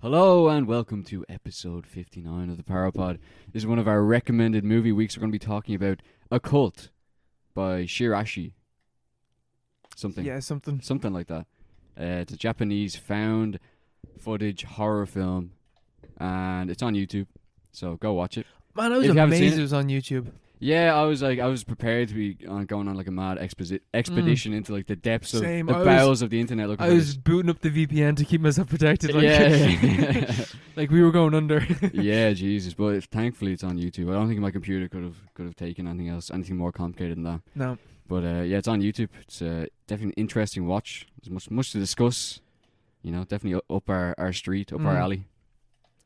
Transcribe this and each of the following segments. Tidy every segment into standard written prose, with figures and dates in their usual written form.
Hello and welcome to episode 59 of the Parapod. This is one of our recommended movie weeks. We're going to be talking about Occult by Shirashi. Something like that. It's a Japanese found footage horror film, and it's on YouTube, so go watch it. Man, I was amazed it was on YouTube. Yeah, I was prepared to be going on like a mad expedition into like the depths of the bowels of the internet. I was booting up the VPN to keep myself protected. Like, yeah. like we were going under. Yeah, Jesus. But thankfully it's on YouTube. I don't think my computer could have taken anything more complicated than that. No. But yeah, it's on YouTube. It's definitely an interesting watch. There's much to discuss. You know, definitely up our street, up our alley.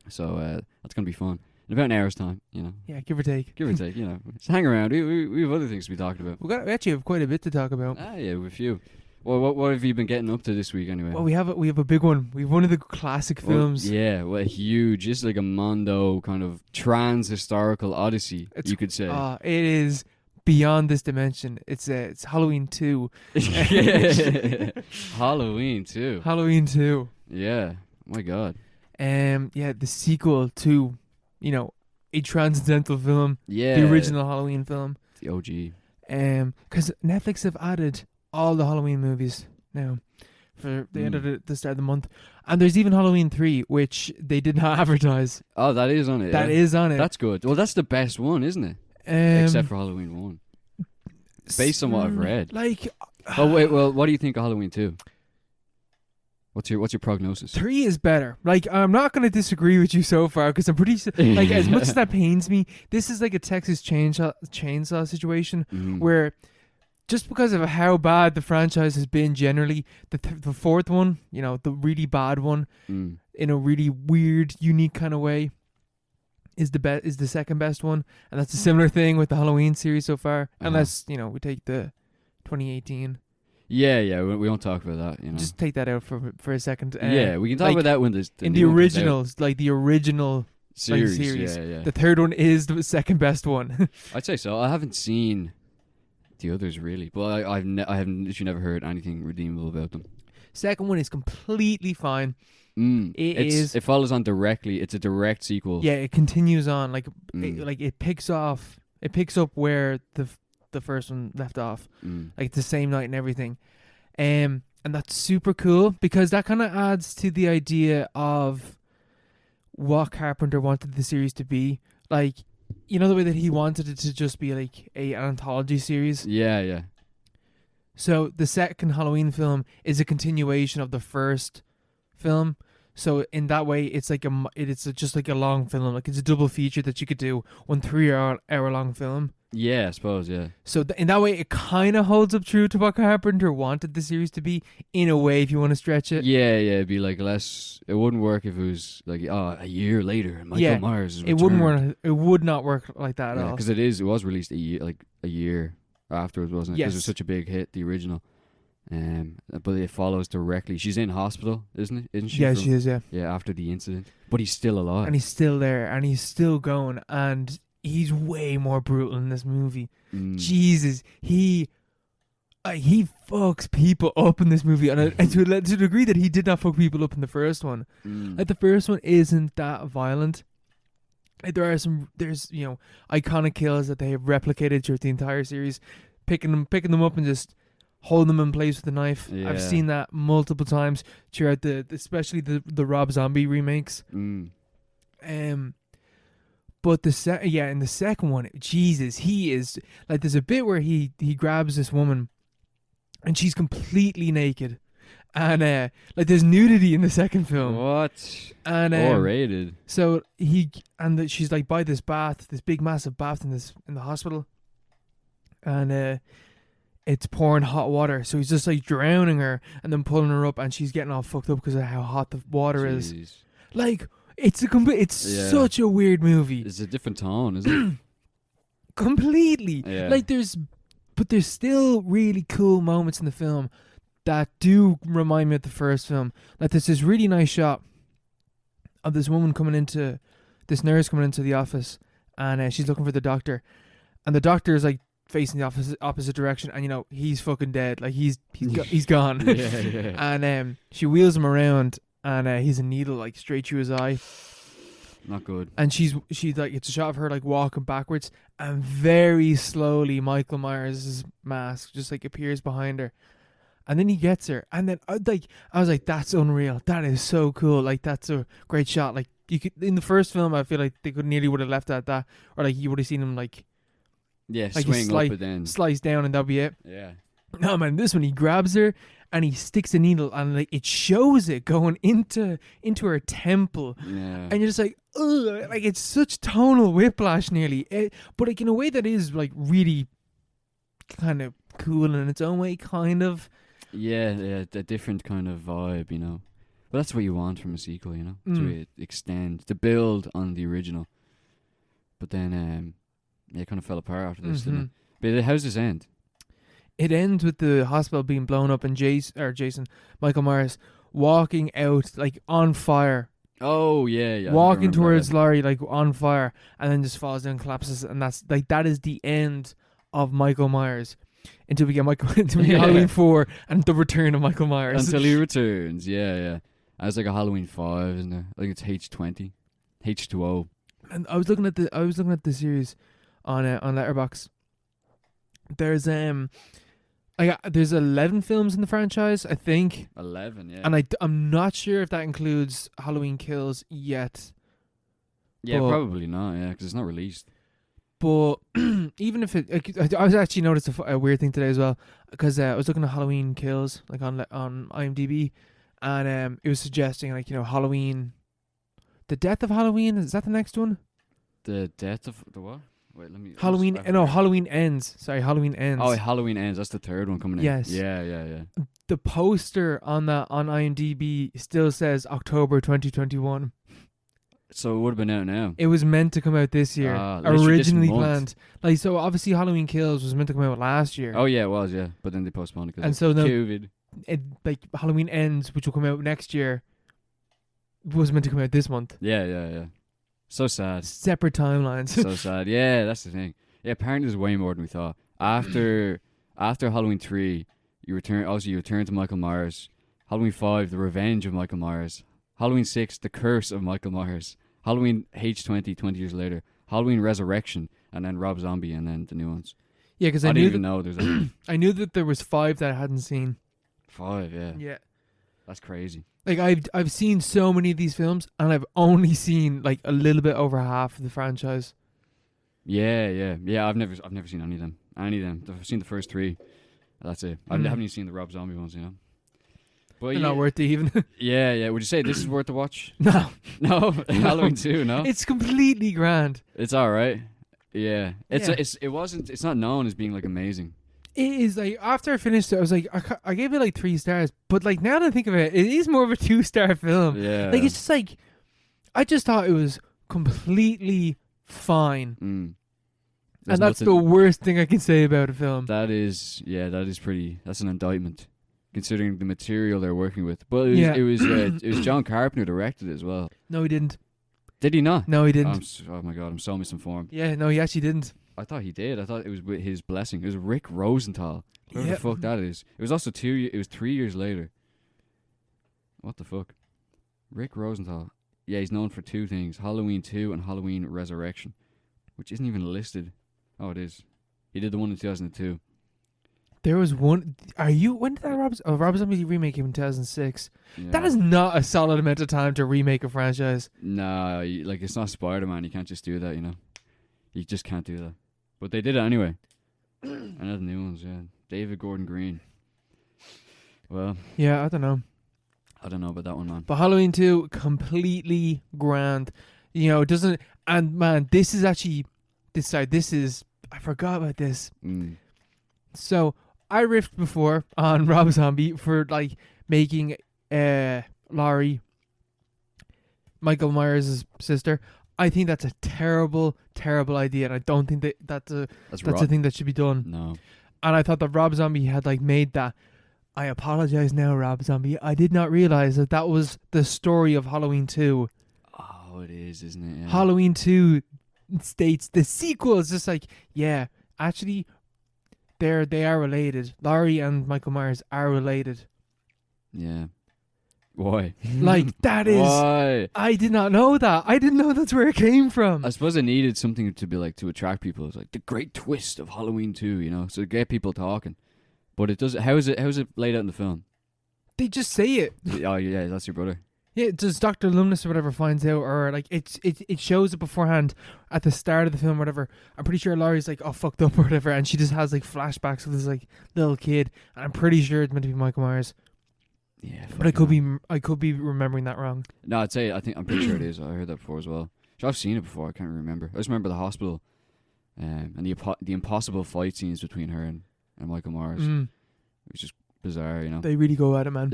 So that's gonna be fun. In about an hour's time, you know. Yeah, give or take. Give or take, you know. Just hang around. We have other things to be talking about. We actually have quite a bit to talk about. Yeah, we have a few. Well, what have you been getting up to this week anyway? Well, we have a big one. We have one of the classic films. Yeah, well, huge. It's like a Mondo kind of trans-historical odyssey, you could say. It is beyond this dimension. It's Halloween 2. Halloween 2. Halloween 2. Yeah. My God. Yeah, the sequel to, you know, a transcendental film. Yeah. The original Halloween film. The OG. Because Netflix have added all the Halloween movies now. They ended at the start of the month. And there's even Halloween 3, which they did not advertise. Oh, that is on it. That is on it. That's good. Well, that's the best one, isn't it? Except for Halloween 1. Based on what I've read. Oh, wait, well, what do you think of Halloween 2? What's your prognosis? 3 is better. Like, I'm not going to disagree with you so far, because I'm pretty... like, as much as that pains me, this is like a Texas chainsaw situation, where just because of how bad the franchise has been generally, the fourth one, you know, the really bad one, in a really weird, unique kind of way, is the second best one. And that's a similar thing with the Halloween series so far, unless, you know, we take the 2018... Yeah, we won't talk about that. You know, just take that out for a second. Yeah, we can talk about that when there's in the originals, like the original series. Yeah. The third one is the second best one. I'd say so. I haven't seen the others really, but I haven't literally never heard anything redeemable about them. Second one is completely fine. It follows on directly. It's a direct sequel. Yeah, it continues on. It picks up where the first one left off, like the same night and everything, and that's super cool because that kind of adds to the idea of what Carpenter wanted the series to be. Like, you know, the way that he wanted it to just be like an anthology series. Yeah. So the second Halloween film is a continuation of the first film. So in that way, it's like it's just like a long film. Like, it's a double feature that you could do, 1 3-hour long film. Yeah, I suppose, yeah. So in that way, it kind of holds up true to what Carpenter wanted the series to be, in a way, if you want to stretch it. Yeah, it'd be like less... It wouldn't work if it was like, a year later, Michael Myers is returned. It wouldn't work. It would not work like that at all. Because it was released a year afterwards, wasn't it? Yes. Because it was such a big hit, the original. But it follows directly. She's in hospital, isn't she? Yeah, she is, yeah. Yeah, after the incident. But he's still alive. And he's still there, and he's still going, and... he's way more brutal in this movie. Jesus, he fucks people up in this movie, and to the degree that he did not fuck people up in the first one. Like, the first one isn't that violent. Like, there's you know, iconic kills that they have replicated throughout the entire series, picking them up and just holding them in place with a knife. Yeah. I've seen that multiple times throughout especially the Rob Zombie remakes. But in the second one, Jesus, he is like, there's a bit where he grabs this woman, and she's completely naked, and like, there's nudity in the second film. What? And R-rated. So she's like by this bath, this big massive bath in the hospital, and it's pouring hot water. So he's just like drowning her and then pulling her up, and she's getting all fucked up because of how hot the water is. Like. It's such a weird movie. It's a different tone, isn't it? Completely. Yeah. Like, there's still really cool moments in the film that do remind me of the first film. Like, there's this really nice shot of this nurse coming into the office, and she's looking for the doctor, and the doctor is like facing the opposite direction, and you know, he's fucking dead. Like, he's gone. Yeah. And she wheels him around. and he's a needle like straight through his eye. Not good. And she's like, it's a shot of her like walking backwards, and very slowly Michael Myers' mask just like appears behind her, and then he gets her, and then I was like, that's unreal. That is so cool. Like that's a great shot. Like you could in the first film, I feel like they would have left it at that, or like you would have seen him like swing up and then slice down, and that'll be it. Yeah. No man, this one he grabs her and he sticks a needle, and like it shows it going into her temple, and you're just like, ugh, like it's such tonal whiplash nearly, but like in a way that is like really kind of cool in its own way, kind of. Yeah, a different kind of vibe, you know. But that's what you want from a sequel, you know, to extend, to build on the original. But then, it kind of fell apart after this, didn't it? But how's this end? It ends with the hospital being blown up and Michael Myers, walking out like on fire. Oh yeah. Walking towards Laurie like on fire, and then just falls down, collapses, and that is the end of Michael Myers until we get Halloween 4 and the return of Michael Myers. Until he returns, yeah. It's like a Halloween 5, isn't it? I think it's H20, H2O. And I was looking at the series on Letterboxd. There's there's 11 films in the franchise, I think. 11, yeah. And I'm not sure if that includes Halloween Kills yet. Yeah, probably not, yeah, because it's not released. But even if I was actually noticed a weird thing today as well, because I was looking at Halloween Kills, like on IMDb, and it was suggesting, like, you know, Halloween, the death of Halloween, is that the next one? The death of the what? Wait, let me... Halloween Ends. Sorry, Halloween Ends. Oh, Halloween Ends. That's the third one coming in. Yes. Yeah. The poster on IMDb still says October 2021. So it would have been out now. It was meant to come out this year. Originally planned. Like, so obviously Halloween Kills was meant to come out last year. Oh yeah, it was, yeah. But then they postponed it because and so COVID. Like Halloween Ends, which will come out next year, was meant to come out this month. Yeah. So sad. Separate timelines. So sad. Yeah, that's the thing. Yeah, apparently there's way more than we thought. After Halloween 3, you return to Michael Myers. Halloween 5, the revenge of Michael Myers. Halloween 6, the curse of Michael Myers. Halloween H20, 20 years later. Halloween Resurrection, and then Rob Zombie, and then the new ones. Yeah, because I didn't even know there's a... I knew that there was 5 that I hadn't seen. 5, yeah. Yeah. That's crazy. Like, I've seen so many of these films, and I've only seen like a little bit over half of the franchise. Yeah. I've never seen any of them. I've seen the first 3. That's it. I haven't even seen the Rob Zombie ones, you know. But they're not worth it even. Yeah. Would you say this is worth the watch? No. Halloween 2, no. It's completely grand. It's all right. Yeah. It's not known as being like amazing. It is like, after I finished it, I was like, I gave it like 3 stars, but like now that I think of it, it is more of a 2-star film. Yeah. Like, it's just like, I just thought it was completely fine. And that's the worst thing I can say about a film. That's an indictment, considering the material they're working with. But it was John Carpenter directed it as well. No, he didn't. Did he not? No, he didn't. Oh my god, I'm so misinformed. Yeah, no, he actually didn't. I thought he did. I thought it was with his blessing. It was Rick Rosenthal. Whoever the fuck that is. It was also 3 years later. What the fuck? Rick Rosenthal. Yeah, he's known for 2 things. Halloween 2 and Halloween Resurrection. Which isn't even listed. Oh, it is. He did the one in 2002. There was one... When did that Rob Zombie remake came in 2006? Yeah. That is not a solid amount of time to remake a franchise. No, like, it's not Spider-Man. You can't just do that, you know. You just can't do that. But they did it anyway. Another new ones, yeah. David Gordon Green. Well. Yeah, I don't know. I don't know about that one, man. But Halloween 2, completely grand. You know, it doesn't... And, man, this is actually... This is... I forgot about this. So, I riffed before on Rob Zombie for, like, making Laurie Michael Myers' sister. I think that's a terrible, terrible idea, and I don't think that's a thing that should be done. No. And I thought that Rob Zombie had like made that. I apologize now, Rob Zombie. I did not realize that was the story of Halloween 2. Oh, it is, isn't it? Yeah. Halloween 2 states the sequel is just like, yeah, actually, they are related. Laurie and Michael Myers are related. Yeah. Why? Like, that is... Why? I did not know that. I didn't know that's where it came from. I suppose it needed something to be like, to attract people. It's like the great twist of Halloween 2, you know, so to get people talking. But it does. How is it laid out in the film? They just say it. Oh yeah, that's your brother. Yeah, does Dr. Lumnus or whatever finds out, or like it shows it beforehand at the start of the film or whatever. I'm pretty sure Laurie's like, oh, fucked up or whatever, and she just has like flashbacks of this like little kid, and I'm pretty sure it's meant to be Michael Myers. Yeah, but I could be remembering that wrong. No, I'm pretty sure it is. I heard that before as well. So I've seen it before. I can't remember. I just remember the hospital, and the impossible fight scenes between her and Michael Myers. It was just bizarre, you know. They really go at it, man.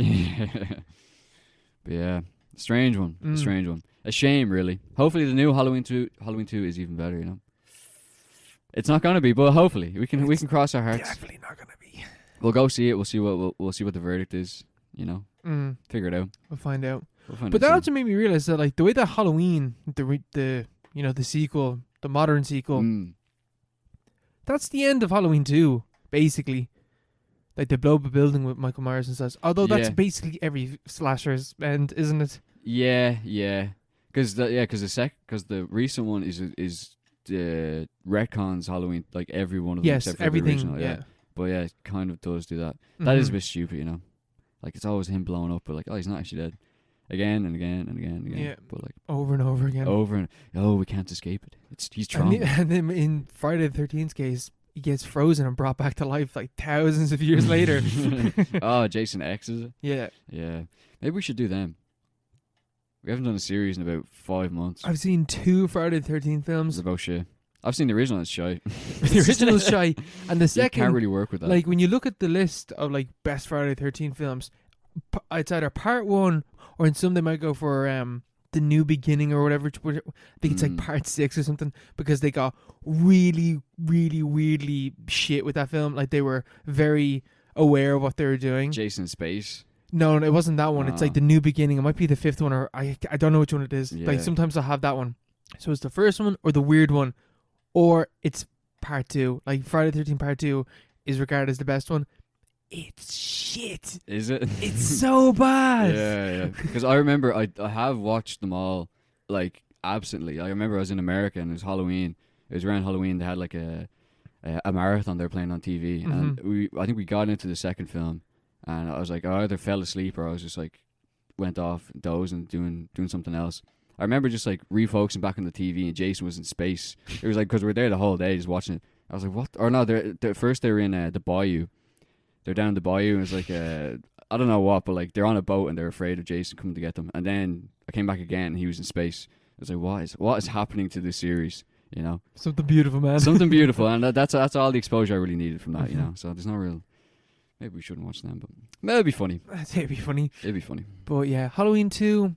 But yeah, strange one. Strange one. A shame, really. Hopefully, the new Halloween 2 is even better. You know, it's not gonna be, but hopefully we can cross our hearts. Definitely not gonna be. We'll go see it. We'll see what the verdict is. You know, figure it out. We'll find out. But that also made me realize that like the way that Halloween, the sequel, the modern sequel, that's the end of Halloween 2, basically. Like they blow up a building with Michael Myers and such. Although that's basically every slasher's end, isn't it? Yeah. Because the recent one is retcons Halloween, like every one of them except for everything, the original. Yeah. But yeah, it kind of does do that. That is a bit stupid, you know. Like it's always him blowing up, but like, oh, he's not actually dead. Again and again and again and again. Yeah. But like over and over again. We can't escape it. He's trauma. And then in Friday the 13th case, he gets frozen and brought back to life like thousands of years later. Oh, Jason X, is it? Yeah. Yeah. Maybe we should do them. We haven't done a series in about 5 months. I've seen 2 Friday the 13th films. It's about shit. I've seen the original, it's shy. The original is shy. And the second... You can't really work with that. Like, when you look at the list of, like, best Friday the 13th films, it's either part 1, or in some they might go for the new beginning or whatever. I think it's like part 6 or something, because they got really, really weirdly shit with that film. Like, they were very aware of what they were doing. Jason Space. No, it wasn't that one. It's like the new beginning. It might be the 5th one, or I don't know which one it is. Yeah. Like, sometimes I'll have that one. So it's the first one or the weird one, or it's part 2. Like, Friday the 13th part 2 is regarded as the best one. It's shit. Is it? It's so bad. Yeah. Because I remember I have watched them all, like, absently. I remember I was in America and it was Halloween. It was around Halloween. They had like a marathon they were playing on TV, and I think we got into the second film, and I was like, I either fell asleep or I was just like went off dozing, doing something else. I remember just like refocusing back on the TV, and Jason was in space. It was like, because we were there the whole day just watching it. I was like, what? Or no, first they were in the bayou. They're down the bayou, and it's like I don't know what, but like they're on a boat and they're afraid of Jason coming to get them. And then I came back again and he was in space. I was like, what is happening to this series? You know, something beautiful, man. Something beautiful, and that's all the exposure I really needed from that. You know, so there's no real. Maybe we shouldn't watch them, but it'd be funny. It'd be funny. It'd be funny. But yeah, Halloween 2,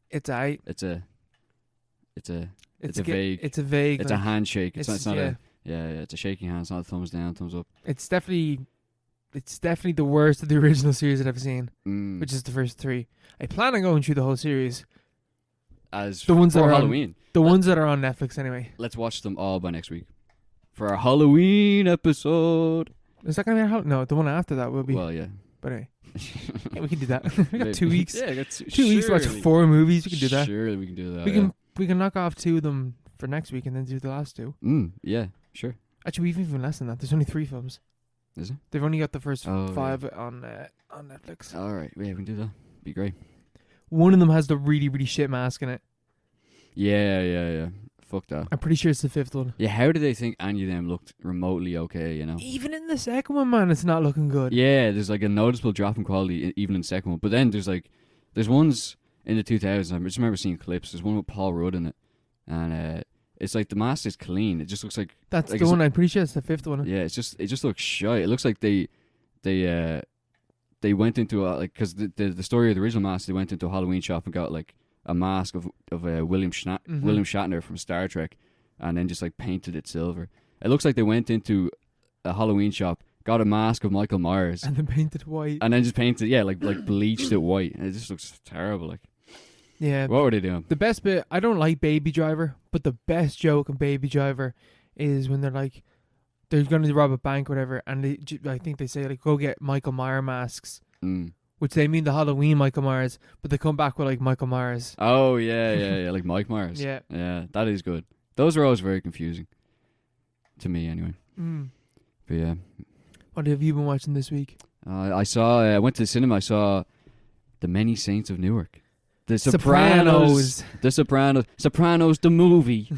it's a vague. It's like, a handshake. It's not it's a shaking hand. It's not a thumbs down, thumbs up. It's definitely the worst of the original series that I've seen, which is the first 3. I plan on going through the whole series. As the ones that are Halloween. Ones that are on Netflix anyway. Let's watch them all by next week for our Halloween episode. Is that going to be no, the one after that will be. Well, yeah. But anyway. Yeah, we can do that. We got 2 weeks. Yeah, two weeks to watch 4 movies. We can do that. Surely we can do that. We can knock off 2 of them for next week and then do the last 2. Yeah, sure. Actually, we've even less than that. There's only 3 films. Is it? They've only got the first 5 on Netflix. All right, yeah, we can do that. Be great. One of them has the really, really shit mask in it. Yeah. Fuck that. I'm pretty sure it's the 5th one. Yeah, how did they think any of them looked remotely okay, you know? Even in the second one, man, it's not looking good. Yeah, there's like a noticeable drop in quality even in the second one. But then there's ones in the 2000s, I just remember seeing clips. There's one with Paul Rudd in it. And it's like the mask is clean. It just looks like... That's like the one, I'm pretty sure it's the 5th one. Yeah, it just looks shy. It looks like they went into because the story of the original mask, they went into a Halloween shop and got like a mask of William Shatner from Star Trek, and then just like painted it silver. It looks like they went into a Halloween shop, got a mask of Michael Myers, and then painted it white, and then just painted like bleached it white, and it just looks terrible. Like, yeah, what were they doing? The best bit, I don't like Baby Driver, but the best joke in Baby Driver is when they're like, they're going to rob a bank or whatever, and I think they say like, go get Michael Myers masks. which they mean the Halloween Michael Myers, but they come back with like Michael Myers. Oh yeah, like Mike Myers. Yeah, that is good. Those are always very confusing to me, anyway. But yeah, what have you been watching this week? I went to the cinema. I saw The Many Saints of Newark. The Sopranos. The Sopranos, the movie.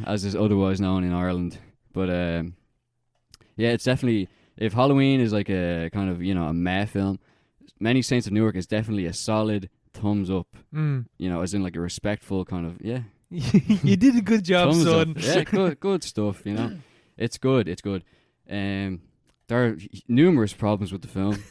As is otherwise known in Ireland. But yeah, it's definitely, if Halloween is like a kind of, a meh film, Many Saints of Newark is definitely a solid thumbs up. As in like a respectful kind of, yeah. You did a good job, son. Yeah, good stuff, It's good. There are numerous problems with the film,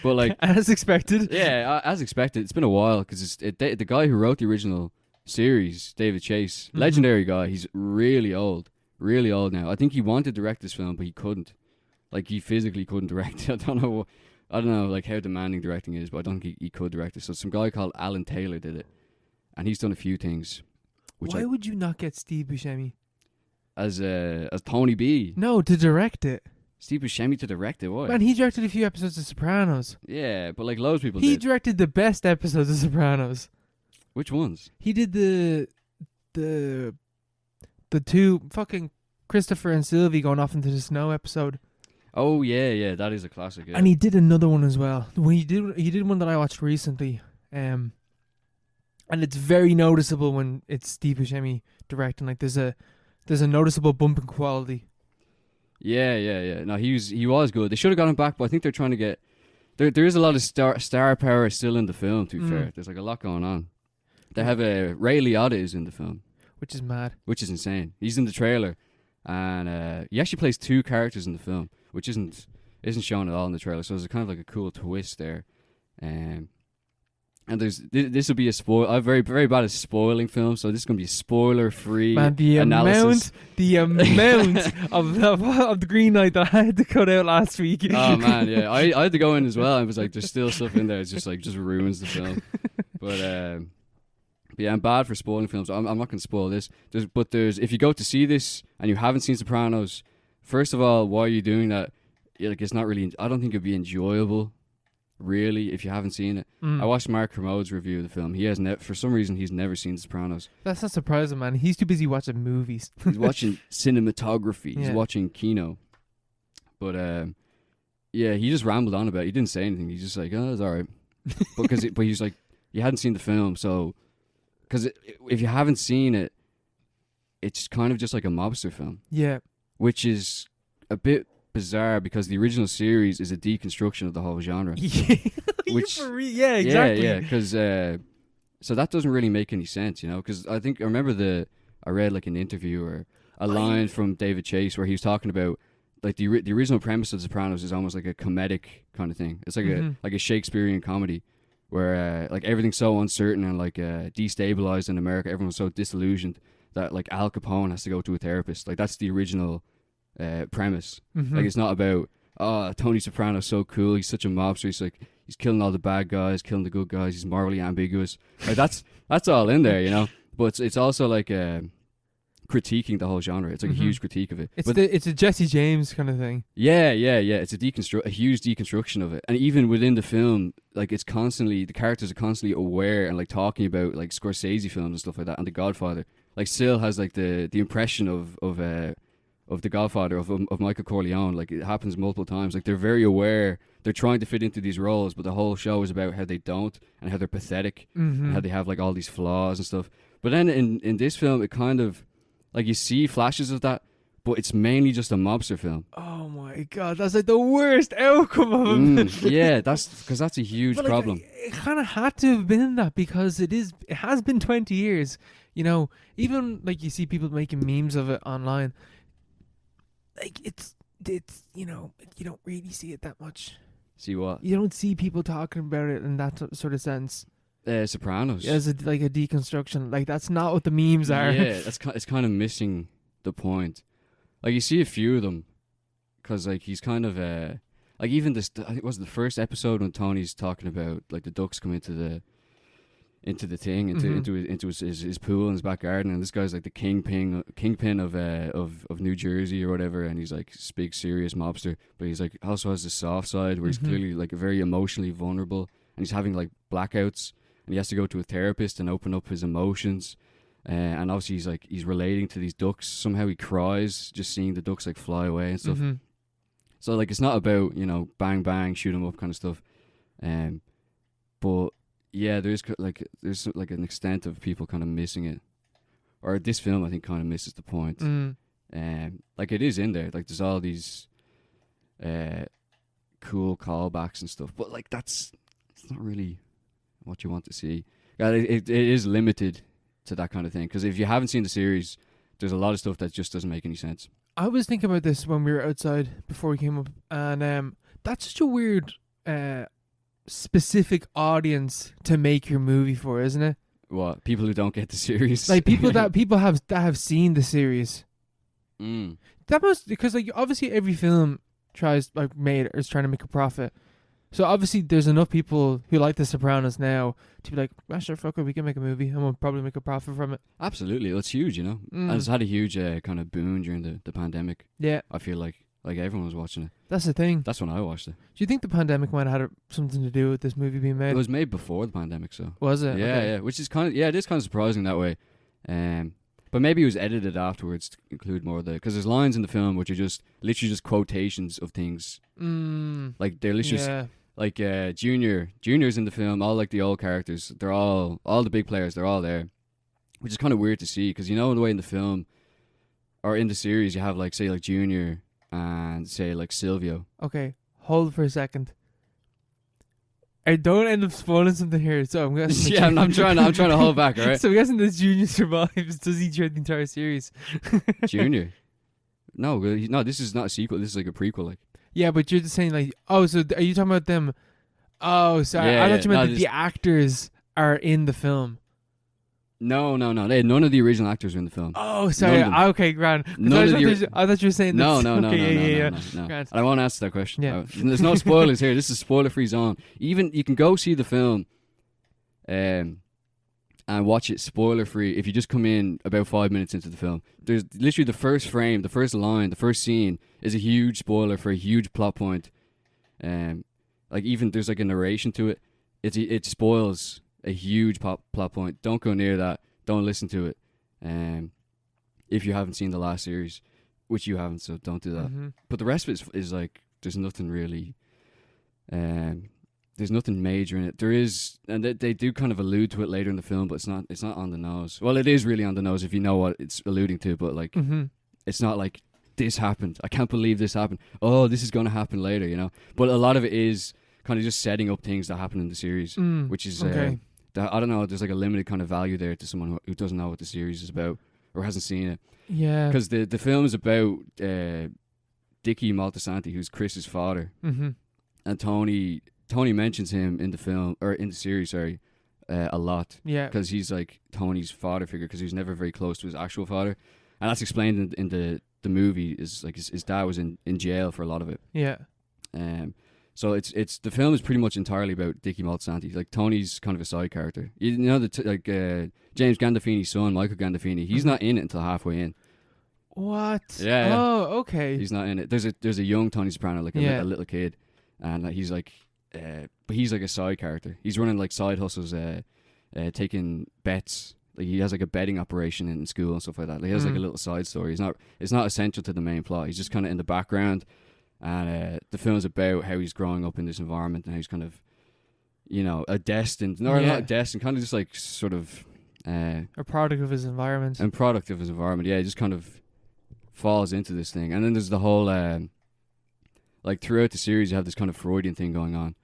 but like as expected. Yeah, as expected. It's been a while because the guy who wrote the original series, David Chase, legendary guy. He's really old now. I think he wanted to direct this film, but he couldn't. Like he physically couldn't direct it. I don't know, like how demanding directing is, but I don't think he could direct it. So some guy called Alan Taylor did it, and he's done a few things. Why would you not get Steve Buscemi as Tony B? No, to direct it. Steve Buscemi to direct it, what? Man, he directed a few episodes of Sopranos. Yeah, but like loads of people He directed the best episodes of Sopranos. Which ones? He did the two fucking Christopher and Sylvie going off into the snow episode. Oh yeah, that is a classic. Yeah. And he did another one as well. He did one that I watched recently, and it's very noticeable when it's Steve Buscemi directing. Like there's a noticeable bump in quality. Yeah. No, he was good. They should have got him back, but I think they're trying to get. There is a lot of star power still in the film. To be fair, there's like a lot going on. They have Ray Liotta is in the film, which is mad, which is insane. He's in the trailer, and he actually plays two characters in the film, which isn't shown at all in the trailer. So there's kind of like a cool twist there, and this will be a spoil. I'm very, very bad at spoiling films, so this is going to be a spoiler-free analysis. The amount of the green light that I had to cut out last week. Oh man, yeah, I had to go in as well. I was like, there's still stuff in there. It's just ruins the film. But yeah, I'm bad for spoiling films. I'm not going to spoil this. There's if you go to see this and you haven't seen Sopranos, first of all, why are you doing that? Like, it's not really. I don't think it'd be enjoyable. Really, if you haven't seen it. I watched Mark Kermode's review of the film. He has for some reason he's never seen The Sopranos. That's not surprising, man. He's too busy watching movies. He's watching cinematography. He's watching Kino. But yeah, he just rambled on about it. He didn't say anything. He's just like, oh, it's alright. But he's like, you hadn't seen the film, so because if you haven't seen it, it's kind of just like a mobster film. Yeah, which is a bit bizarre because the original series is a deconstruction of the whole genre. Yeah, exactly. Yeah, because so that doesn't really make any sense, because I read like an interview or a line from David Chase where he was talking about like the original premise of The Sopranos is almost like a comedic kind of thing. It's like a Shakespearean comedy where like everything's so uncertain and like destabilized in America. Everyone's so disillusioned that like Al Capone has to go to a therapist. Like that's the original premise. Like it's not about Tony Soprano's so cool, he's such a mobster, he's killing all the bad guys, killing the good guys, he's morally ambiguous. Like that's all in there, but it's also like critiquing the whole genre. It's like a huge critique of it. It's a Jesse James kind of thing. Yeah. It's a huge deconstruction of it. And even within the film, like the characters are constantly aware and like talking about like Scorsese films and stuff like that, and The Godfather. Like still has like the impression of The Godfather of Michael Corleone. Like it happens multiple times. Like they're very aware. They're trying to fit into these roles, but the whole show is about how they don't and how they're pathetic and how they have like all these flaws and stuff. But then in this film, it kind of like you see flashes of that, but it's mainly just a mobster film. Oh my god, that's like the worst outcome of it. Yeah, that's a huge problem. Like, it kind of had to have been that because it has been 20 years. Even like you see people making memes of it online. Like it's you don't really see it that much. See what? You don't see people talking about it in that sort of sense. Sopranos. As a deconstruction. Like that's not what the memes are. Yeah, it's kind of missing the point. Like you see a few of them, because like he's kind of like even this. I think it was the first episode when Tony's talking about like the ducks come into into the thing, into his pool in his back garden, and this guy's like the kingpin of New Jersey or whatever, and he's like big serious mobster, but he's like also has this soft side where he's clearly like very emotionally vulnerable, and he's having like blackouts, and he has to go to a therapist and open up his emotions, and obviously he's relating to these ducks. Somehow he cries just seeing the ducks like fly away and stuff. So like it's not about, you know, bang bang shoot 'em up kind of stuff, but yeah, there's like an extent of people kind of missing it, or this film I think kind of misses the point. Like it is in there, like there's all these cool callbacks and stuff, but like it's not really what you want to see. It is limited to that kind of thing, because if you haven't seen the series, there's a lot of stuff that just doesn't make any sense. I was thinking about this when we were outside before we came up, and that's such a weird specific audience to make your movie for, isn't it? What, people who don't get the series? Like people that have seen the series. That must, because like obviously every film is trying to make a profit. So obviously there's enough people who like The Sopranos now to be like, well, sure, fuck it, we can make a movie and we'll probably make a profit from it. Absolutely, it's huge, you know. And it's had a huge kind of boom during the pandemic. Yeah, I feel like everyone was watching it. That's the thing. That's when I watched it. Do you think the pandemic might have had something to do with this movie being made? It was made before the pandemic, so. Was it? Yeah, okay. yeah. Which is it is kind of surprising that way. But maybe it was edited afterwards to include more of because there's lines in the film which are literally just quotations of things. Like they're literally just, like Junior's in the film, all like the old characters, they're all the big players, they're all there, which is kind of weird to see, because you know the way in the film or in the series you have like say like Junior and say like Silvio. Okay, hold for a second. I don't end up spoiling something here, so I'm guessing. Yeah, I'm trying to hold back. All right. So I'm guessing this Junior survives. Does he throughout the entire series? Junior? No, this is not a sequel. This is like a prequel. Like. Yeah, but you're just saying like, oh, so are you talking about them? Oh, sorry, I thought you meant that the actors are in the film. No. None of the original actors are in the film. Oh, sorry. Okay, grand. I thought you were saying no. I won't answer that question. Yeah. There's no spoilers here. This is spoiler-free zone. Even you can go see the film, and watch it spoiler-free if you just come in about 5 minutes into the film. There's literally the first frame, the first line, the first scene is a huge spoiler for a huge plot point. Like even there's like a narration to it. It spoils a huge plot point. Don't go near that. Don't listen to it. If you haven't seen the last series, which you haven't, so don't do that. But the rest of it is like there's nothing really. There's nothing major in it. There is, and they do kind of allude to it later in the film, but it's not on the nose. Well, it is really on the nose if you know what it's alluding to, but like it's not like this happened. I can't believe this happened. Oh, this is going to happen later, you know. But a lot of it is kind of just setting up things that happen in the series, which is I don't know. There's like a limited kind of value there to someone who doesn't know what the series is about or hasn't seen it. Yeah, because the film is about Dickie Moltisanti, who's Chris's father, and Tony mentions him in the film or in the series, a lot. Yeah, because he's like Tony's father figure, because he was never very close to his actual father, and that's explained in the movie. Is like his dad was in jail for a lot of it. Yeah. So it's the film is pretty much entirely about Dickie Moltisanti. Like Tony's kind of a side character. You know James Gandolfini's son, Michael Gandolfini. He's not in it until halfway in. What? Yeah. Oh, okay. He's not in it. There's a young Tony Soprano, like a little kid, and he's like, but he's like a side character. He's running like side hustles, taking bets. Like he has like a betting operation in school and stuff like that. Like he has like a little side story. It's not essential to the main plot. He's just kind of in the background. And the film's about how he's growing up in this environment and how he's kind of, you know, not destined, kind of just like sort of a product of his environment. Yeah, he just kind of falls into this thing. And then there's the whole, like throughout the series, you have this kind of Freudian thing going on,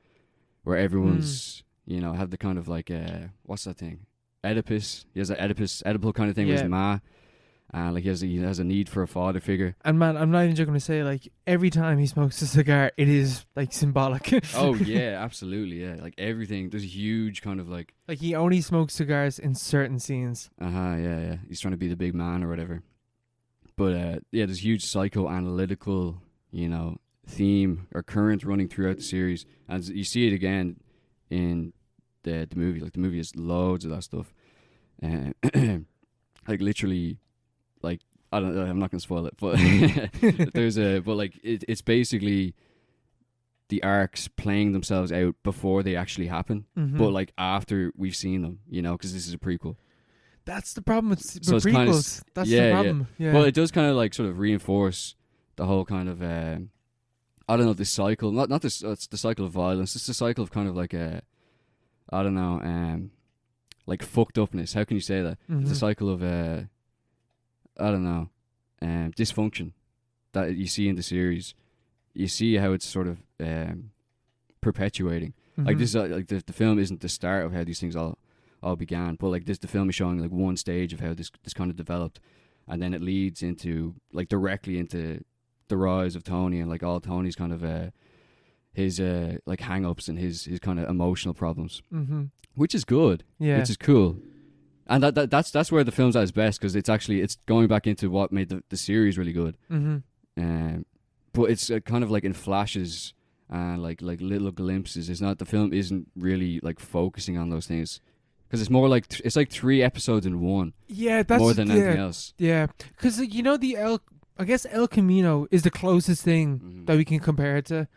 where everyone's, you know, have the kind of like, what's that thing? Oedipus. He has an Oedipal kind of thing with his ma. And like he has a need for a father figure. And man, I'm not even joking to say, like every time he smokes a cigar, it is like symbolic. Oh yeah, absolutely, yeah. Like everything, there's a huge kind of like he only smokes cigars in certain scenes. Yeah. He's trying to be the big man or whatever. But there's huge psychoanalytical, you know, theme or current running throughout the series, and you see it again in the movie. Like the movie has loads of that stuff. Like literally, like I'm not gonna spoil it, but it's basically the arcs playing themselves out before they actually happen, but like after we've seen them, because this is a prequel. That's the problem with prequels. That's the problem. Yeah. Well, it does kind of like sort of reinforce the whole kind of I don't know, this cycle. Not this. It's the cycle of violence. It's the cycle of kind of like I don't know, like fucked upness. How can you say that? It's a cycle of I don't know, dysfunction that you see in the series. You see how it's sort of perpetuating. Like this, like the film isn't the start of how these things all began, but like the film is showing like one stage of how this kind of developed, and then it leads into like directly into the rise of Tony and like all Tony's kind of his like hang-ups and his kind of emotional problems, which is good, which is cool. And that's where the film's at its best, because it's going back into what made the series really good. But it's kind of like in flashes and like little glimpses. The film isn't really like focusing on those things, because it's more like it's like 3 episodes in one. Yeah, that's more than anything else. Yeah, because I guess El Camino is the closest thing that we can compare it to,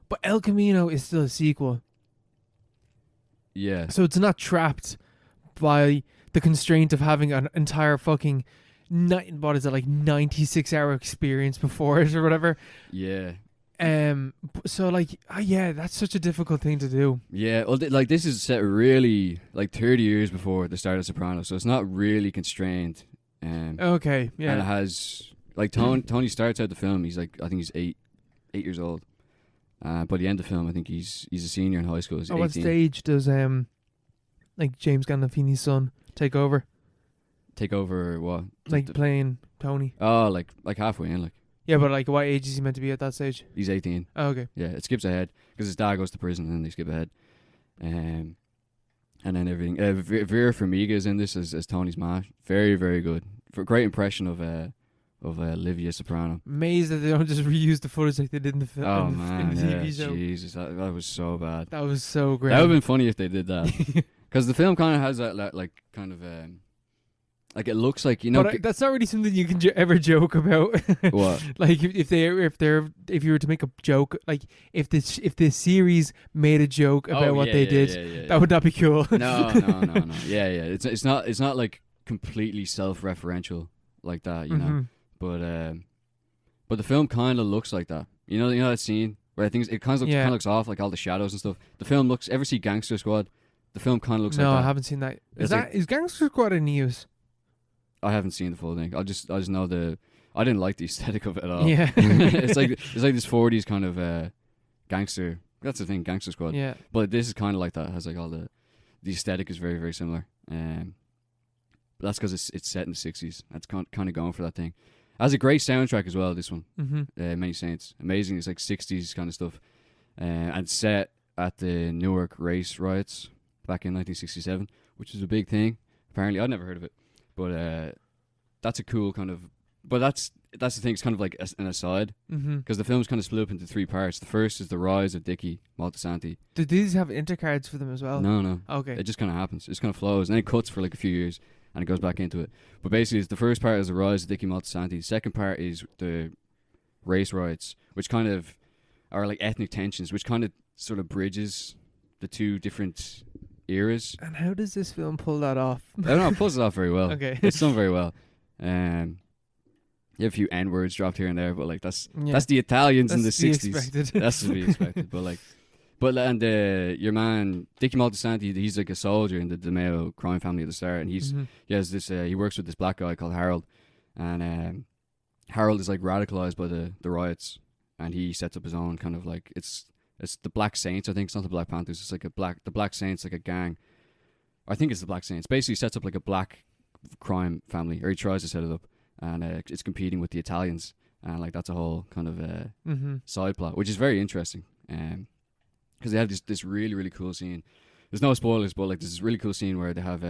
but El Camino is still a sequel. Yeah. So it's not trapped by the constraint of having an entire fucking 96-hour experience before it or whatever. Yeah. So like, that's such a difficult thing to do. Yeah. Well, like this is set really like 30 years before the start of Sopranos, so it's not really constrained. Okay. Yeah. And it has like Tony starts out the film. He's like, I think he's 8 years old. By the end of the film, I think he's a senior in high school. He's 18. What stage does like James Gandolfini's son take over? Take over what? Like playing Tony. Oh, like halfway in, like. Yeah, but like what age is he meant to be at that stage? He's 18. Oh, okay. Yeah, it skips ahead because his dad goes to prison and they skip ahead. And then everything. Vera Farmiga is in this as Tony's ma. Very, very good. Great impression of Livia Soprano. Amazed that they don't just reuse the footage like they did in the film. Oh man, in the TV show. Jesus, that was so bad. That was so great. That would have been funny if they did that, because the film kind of has that like kind of like it looks like, But that's not really something you can ever joke about. What? Like if you were to make a joke, like if the series made a joke about what they did, that would not be cool. No. Yeah. It's not like completely self-referential like that, you know. But the film kind of looks like that. You know that scene where I think it kind of looks off, like all the shadows and stuff. The film looks. Ever see Gangster Squad? The film kind of looks like that. No, I haven't seen that. Is Gangster Squad in use? I haven't seen the full thing. I just know I didn't like the aesthetic of it at all. Yeah. it's like this 40s kind of gangster. That's the thing, Gangster Squad. Yeah. But this is kind of like that. It has like all the aesthetic is very, very similar. But that's because it's set in the 60s. That's kind of going for that thing. It has a great soundtrack as well, this one. Many Saints. Amazing. It's like 60s kind of stuff. And set at the Newark race riots back in 1967, which is a big thing. Apparently, I'd never heard of it. But that's a cool kind of... But that's the thing. It's kind of like an aside. Because the film's kind of split up into 3 parts. The first is the rise of Dickie Moltisanti. Did these have intercards for them as well? No. Okay. It just kind of happens. It just kind of flows. And then it cuts for like a few years. And it goes back into it. But basically, the first part is the rise of Dickie Moltisanti. The second part is the race riots, which kind of are like ethnic tensions, which kind of sort of bridges the 2 different eras. And how does this film pull that off? I don't know. It pulls it off very well. Okay. It's done very well. You have a few N-words dropped here and there, but like that's the Italians in the 60s. That's to be expected. But your man Dickie Moltisanti, he's like a soldier in the DeMeo crime family at the start, and he has this. He works with this black guy called Harold, and Harold is like radicalized by the riots, and he sets up his own kind of like it's the Black Saints. I think it's not the Black Panthers. It's like the Black Saints, like a gang. I think it's the Black Saints. Basically, sets up like a black crime family, or he tries to set it up, and it's competing with the Italians, and like that's a whole kind of side plot, which is very interesting. Because they have this really, really cool scene. There's no spoilers, but like there's this really cool scene where they have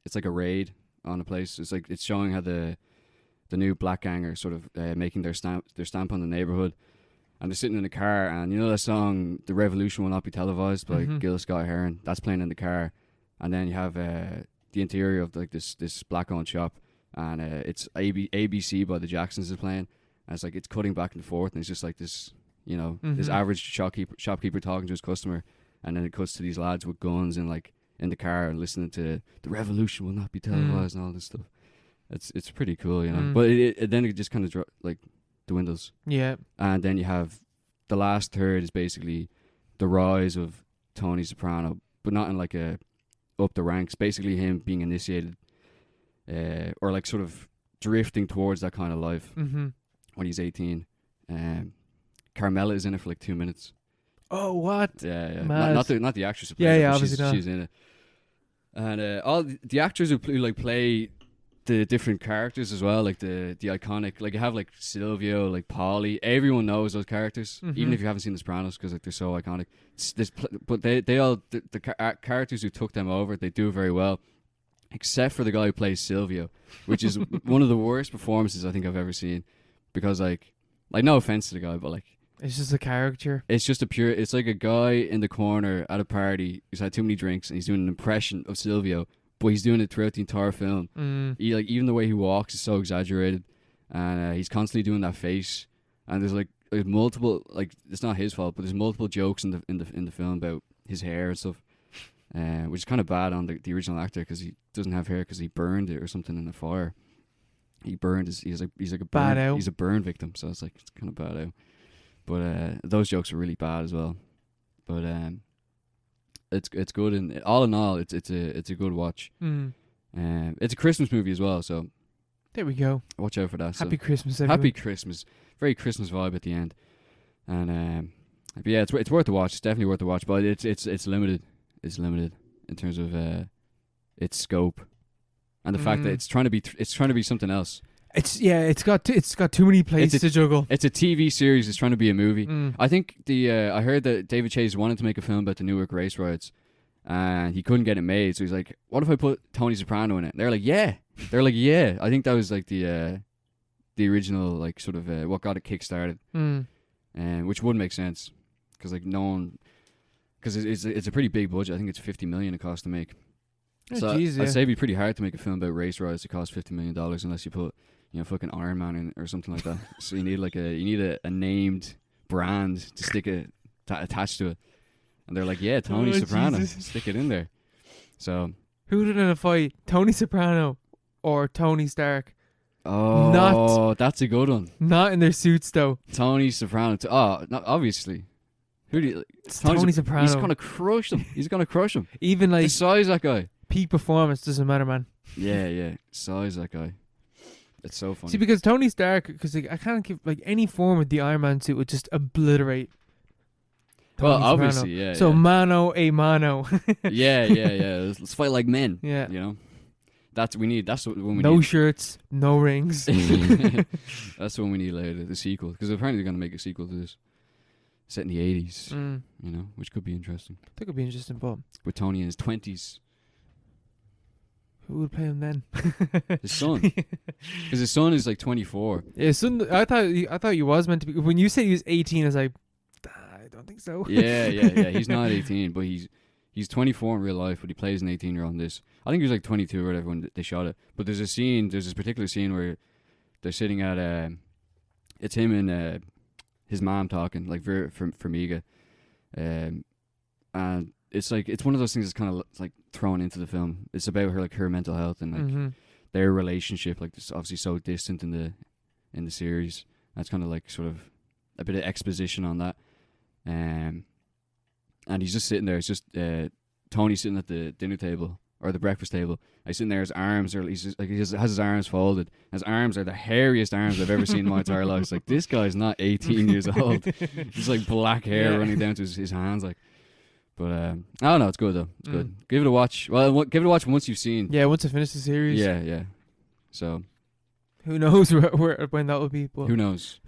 it's like a raid on a place. It's showing how the new black gang are sort of making their stamp on the neighborhood, And they're sitting in the car, and you know that song, "The Revolution Will Not Be Televised" by Gil Scott-Heron. That's playing in the car, and then you have the interior of like this black-owned shop, and it's ABC by the Jacksons is playing. And it's like it's cutting back and forth, and it's just like this, you know, this average shopkeeper talking to his customer, and then it cuts to these lads with guns and like in the car and listening to "The Revolution Will Not Be Televised" and all this stuff. It's pretty cool, you know. But then it just kind of like dwindles. Yeah. And then you have the last third is basically the rise of Tony Soprano, but not in like a up the ranks. Basically him being initiated, or like sort of drifting towards that kind of life when he's 18. Carmela is in it for like 2 minutes. Oh, what? Yeah. Mad. Not the actress who plays it, yeah, but obviously not. she's in it. And all the actors who play the different characters as well, like the iconic, like you have like Silvio, like Paulie. Everyone knows those characters, even if you haven't seen The Sopranos, because like they're so iconic. But they all the characters who took them over, they do very well, except for the guy who plays Silvio, which is one of the worst performances I think I've ever seen. Because like no offense to the guy, but like it's just a character. It's just it's like a guy in the corner at a party who's had too many drinks and he's doing an impression of Silvio. But he's doing it throughout the entire film. He, like, even the way he walks is so exaggerated, and he's constantly doing that face. And there's multiple, like, it's not his fault, but there's multiple jokes in the film about his hair and stuff, which is kind of bad on the original actor because he doesn't have hair because he burned it or something in the fire. He burned he's like a burn, he's a burn victim, so it's kind of bad out. But those jokes are really bad as well. But it's good, and all in all, it's a good watch. It's a Christmas movie as well, so there we go. Watch out for that. Happy Christmas, everyone. Happy Christmas, very Christmas vibe at the end, and but yeah, it's worth the watch. It's definitely worth the watch, but it's limited. It's limited in terms of its scope, and the fact that it's trying to be something else. It's got too many places to juggle. It's a TV series. It's trying to be a movie. I think I heard that David Chase wanted to make a film about the Newark race riots, and he couldn't get it made. So he's like, "What if I put Tony Soprano in it?" They're like, "Yeah." I think that was like the original, like, sort of what got it kickstarted, which would make sense because like no one, because it's a pretty big budget. I think it's $50 million it cost to make. So I'd say it'd be pretty hard to make a film about race riots that cost $50 million unless you put, you know, fucking Iron Man in or something like that. So you need a named brand to stick it attached to it. And they're like, yeah, Tony Soprano, stick it in there. So who did in a fight, Tony Soprano or Tony Stark? Oh, that's a good one. Not in their suits though. Tony Soprano. Not obviously. Who do you? Tony Soprano. He's gonna crush them. Even like the size of that guy. Peak performance doesn't matter, man. Yeah. Size that guy. It's so funny. See, because Tony Stark, because like, I can't give like any form of the Iron Man suit would just obliterate. Tony Soprano. Obviously, yeah. So mano a mano. yeah. Let's fight like men. Yeah. You know, that's what we need. No shirts, no rings. That's what we need later. The sequel, because apparently they're gonna make a sequel to this, set in the 80s. You know, which could be interesting. That could be interesting, but with Tony in his 20s. Who would play him then? His son, because his son is like 24. Yeah, son. I thought he was meant to be. When you said he was 18, I was like, I don't think so. Yeah. He's not 18, but he's 24 in real life, but he plays an 18-year-old in this. I think he was like 22 or whatever when they shot it. But there's this particular scene where they're sitting at it's him and his mom talking, like Formiga, and it's like it's one of those things that's kind of like thrown into the film. It's about her mental health and like their relationship. Like, it's obviously so distant in the series. That's kind of like sort of a bit of exposition on that. And he's just sitting there. It's just Tony sitting at the dinner table or the breakfast table. He's sitting there. His arms are he has his arms folded. His arms are the hairiest arms I've ever seen in my entire life. It's like, this guy's not 18 years old. He's like black hair running down to his hands, like. But I don't know. It's good though. It's good. Give it a watch. Well, give it a watch once you've seen. Yeah, once I finish the series. Yeah. So, who knows where when that will be? But who knows?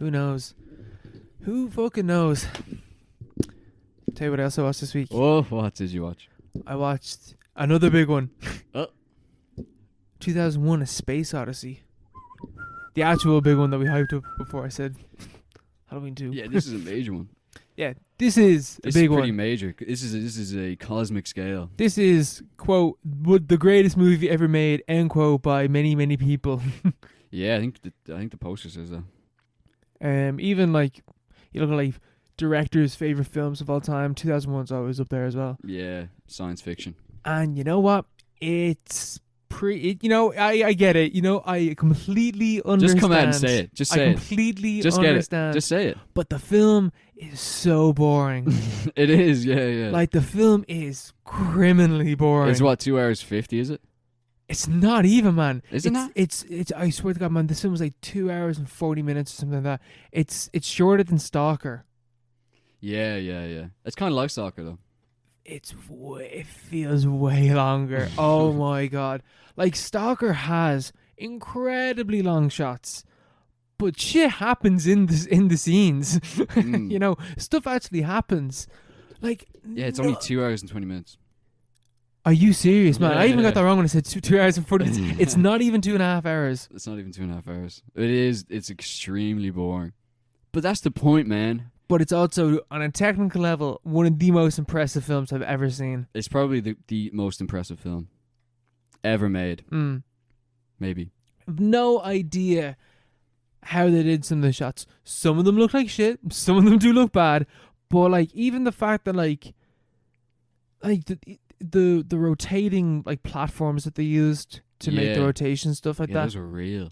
Who fucking knows? Tell you what else I watched this week. Oh, what did you watch? I watched another big one. 2001: A Space Odyssey. The actual big one that we hyped up before. I said Halloween 2. Yeah, this is a major one. Yeah, this is a big one. Pretty major. This is a cosmic scale. This is, quote, the greatest movie ever made, end quote, by many, many people. Yeah, I think the poster says that. Even like, you look at like directors' favorite films of all time. 2001's always up there as well. Yeah, science fiction. And you know what? It's I get it. I completely understand. Just come out and say it. Just say I completely Just understand. Get it. Just say it. But the film is so boring. It is, yeah. Like, the film is criminally boring. It's what, 2 hours 50, is it? It's not even, man. Is it not? It's I swear to God, man, this film was like 2 hours and 40 minutes or something like that. It's shorter than Stalker. Yeah. It's kind of like Stalker, though. It feels way longer. Oh my God. Like, Stalker has incredibly long shots, but shit happens in the scenes. Stuff actually happens. Like, yeah, it's only 2 hours and 20 minutes. Are you serious, man? Yeah, I even got that wrong when I said 2 hours and 40 minutes. It's not even 2.5 hours. It's not even 2.5 hours. It's extremely boring. But that's the point, man. But it's also, on a technical level, one of the most impressive films I've ever seen. It's probably the most impressive film ever made. Maybe. I've no idea how they did some of the shots. Some of them look like shit. Some of them do look bad. But, like, even the fact that, like the rotating, like, platforms that they used to make the rotation stuff like that. Those were real.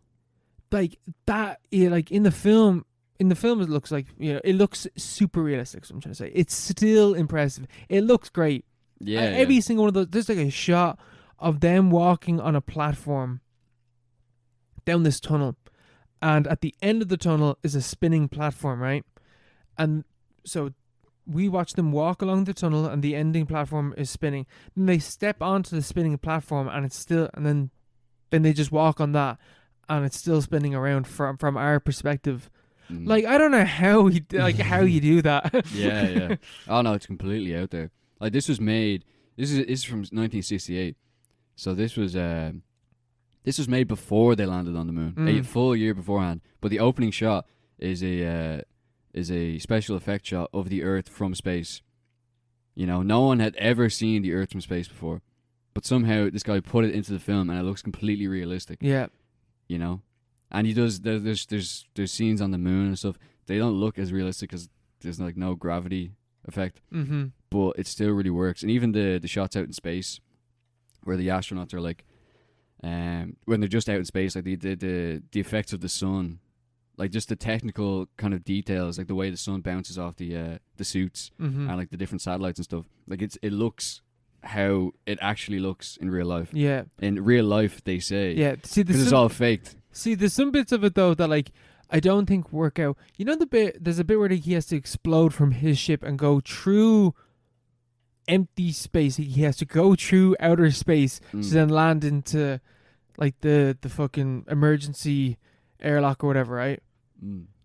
Like, that, like, in the film, it looks like, it looks super realistic, is what I'm trying to say. It's still impressive. It looks great. Yeah. Every single one of those, there's like a shot of them walking on a platform down this tunnel. And at the end of the tunnel is a spinning platform, right? And so we watch them walk along the tunnel and the ending platform is spinning. Then they step onto the spinning platform and it's still, and then they just walk on that and it's still spinning around from our perspective. Like, I don't know how you do that. Yeah. Oh no, it's completely out there. Like, this was made. This is from 1968, so this was made before they landed on the moon, a full year beforehand. But the opening shot is a special effect shot of the Earth from space. No one had ever seen the Earth from space before, but somehow this guy put it into the film, and it looks completely realistic. Yeah. And he does. There's scenes on the moon and stuff. They don't look as realistic because there's like no gravity effect. Mm-hmm. But it still really works. And even the shots out in space, where the astronauts are like, when they're just out in space, like the effects of the sun, like just the technical kind of details, like the way the sun bounces off the suits and like the different satellites and stuff. Like it looks how it actually looks in real life. Yeah. In real life, they say. Yeah. See, because it's all faked. See, there's some bits of it though that, like, I don't think work out. There's a bit where he has to explode from his ship and go through empty space. He has to go through outer space to then land into, like, the fucking emergency airlock or whatever, right?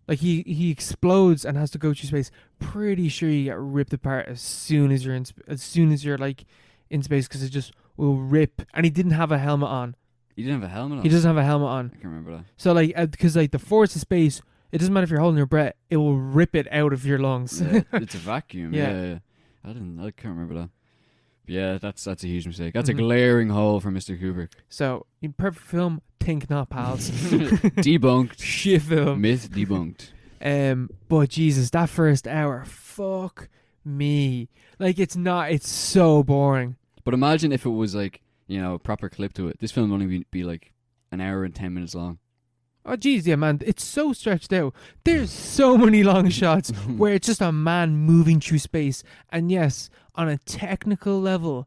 Like, he explodes and has to go through space. Pretty sure you get ripped apart as soon as you're like in space, because it just will rip. And he didn't have a helmet on. He didn't have a helmet on? He doesn't have a helmet on. I can't remember that. So, like, because, like, the force of space, it doesn't matter if you're holding your breath, it will rip it out of your lungs. Yeah, it's a vacuum. Yeah. I can't remember that. But yeah, that's a huge mistake. That's a glaring hole for Mr. Kubrick. So, in perfect film, think not, pals. Debunked. Shit film. Myth debunked. But Jesus, that first hour, fuck me. Like, it's so boring. But imagine if it was like, a proper clip to it. This film would only be like an hour and 10 minutes long. Oh, geez, yeah, man. It's so stretched out. There's so many long shots where it's just a man moving through space. And yes, on a technical level,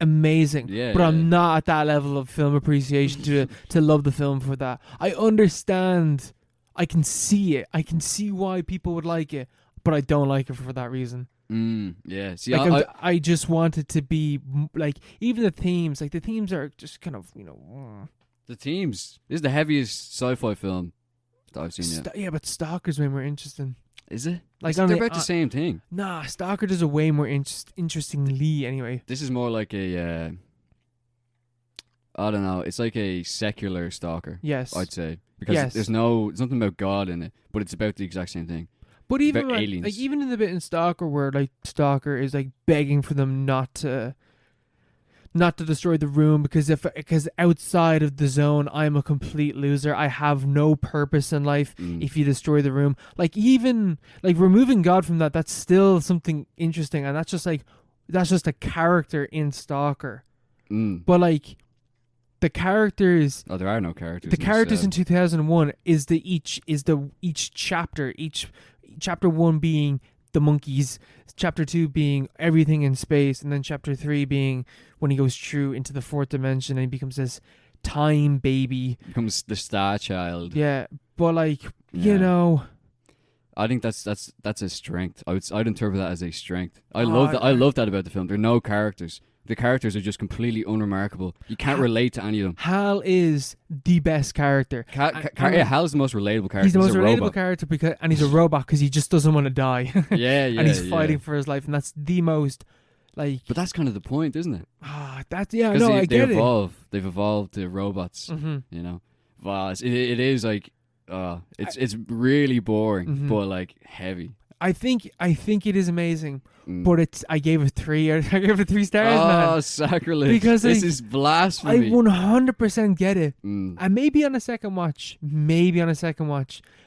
amazing. Yeah, but I'm not at that level of film appreciation to love the film for that. I understand. I can see it. I can see why people would like it, but I don't like it for that reason. Yeah. See, like, I just want it to be like, even the themes. Like, the themes are just kind of, The themes. This is the heaviest sci-fi film that I've seen yet. Yeah, but Stalker's way more interesting. Is it? Like, they're about the same thing. Nah, Stalker does a way more interestingly anyway. This is more like a, I don't know, it's like a secular Stalker. Yes. I'd say. Because there's nothing about God in it, but it's about the exact same thing. But even about aliens. like even in the bit in Stalker where like Stalker is like begging for them not to destroy the room because outside of the zone I'm a complete loser. I have no purpose in life if you destroy the room. Like even like removing God from that, that's still something interesting, and that's just a character in Stalker. But like the characters, there are no characters. The characters in 2001 is each chapter 1 being the monkeys, chapter 2 being everything in space, and then chapter 3 being when he goes through into the 4th dimension and he becomes this time baby. Becomes the Star Child. Yeah, but like, you know, I think that's a strength. I'd interpret that as a strength. I love that about the film. There are no characters. The characters are just completely unremarkable. You can't relate to any of them. Hal is the best character. Hal's the most relatable character. He's the most relatable character and he's a robot because he just doesn't want to die. Yeah, and he's fighting for his life, and that's the most like. But that's kind of the point, isn't it? I get it. They've evolved to robots. Mm-hmm. You know, well, it is like, it's really boring, but like heavy. I think it is amazing, but I gave it 3. I gave it 3 stars. Oh, man. sacrilege! Because this is blasphemy. I 100% get it, and maybe on a second watch,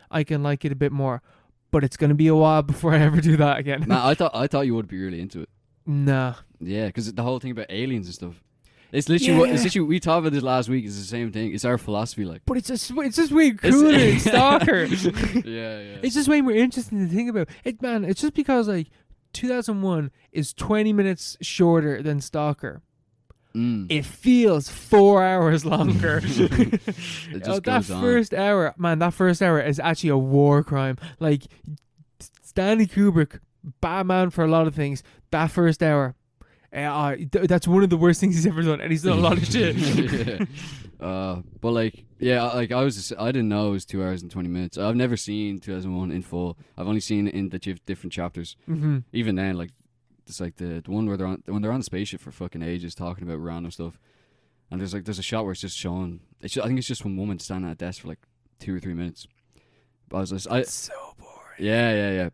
I can like it a bit more. But it's gonna be a while before I ever do that again. Nah, I thought you would be really into it. Nah. Yeah, because the whole thing about aliens and stuff. It's literally we talked about this last week. It's the same thing. It's our philosophy, like. But it's just way cooler than Stalker. Yeah. It's just way more interesting to think about. It's just because like 2001 is 20 minutes shorter than Stalker. It feels 4 hours longer. It just goes on. That first hour is actually a war crime. Like Stanley Kubrick, Batman for a lot of things. That first hour. That's one of the worst things he's ever done, and he's done a lot of shit. But like, I didn't know it was 2 hours and 20 minutes. I've never seen 2001 in full. I've only seen it in the different chapters. Mm-hmm. Even then, like, it's like the one where they're on the spaceship for fucking ages talking about random stuff, and there's a shot where it's just showing. I think it's just one woman standing at a desk for like 2 or 3 minutes. But I was just, it's so boring. Yeah.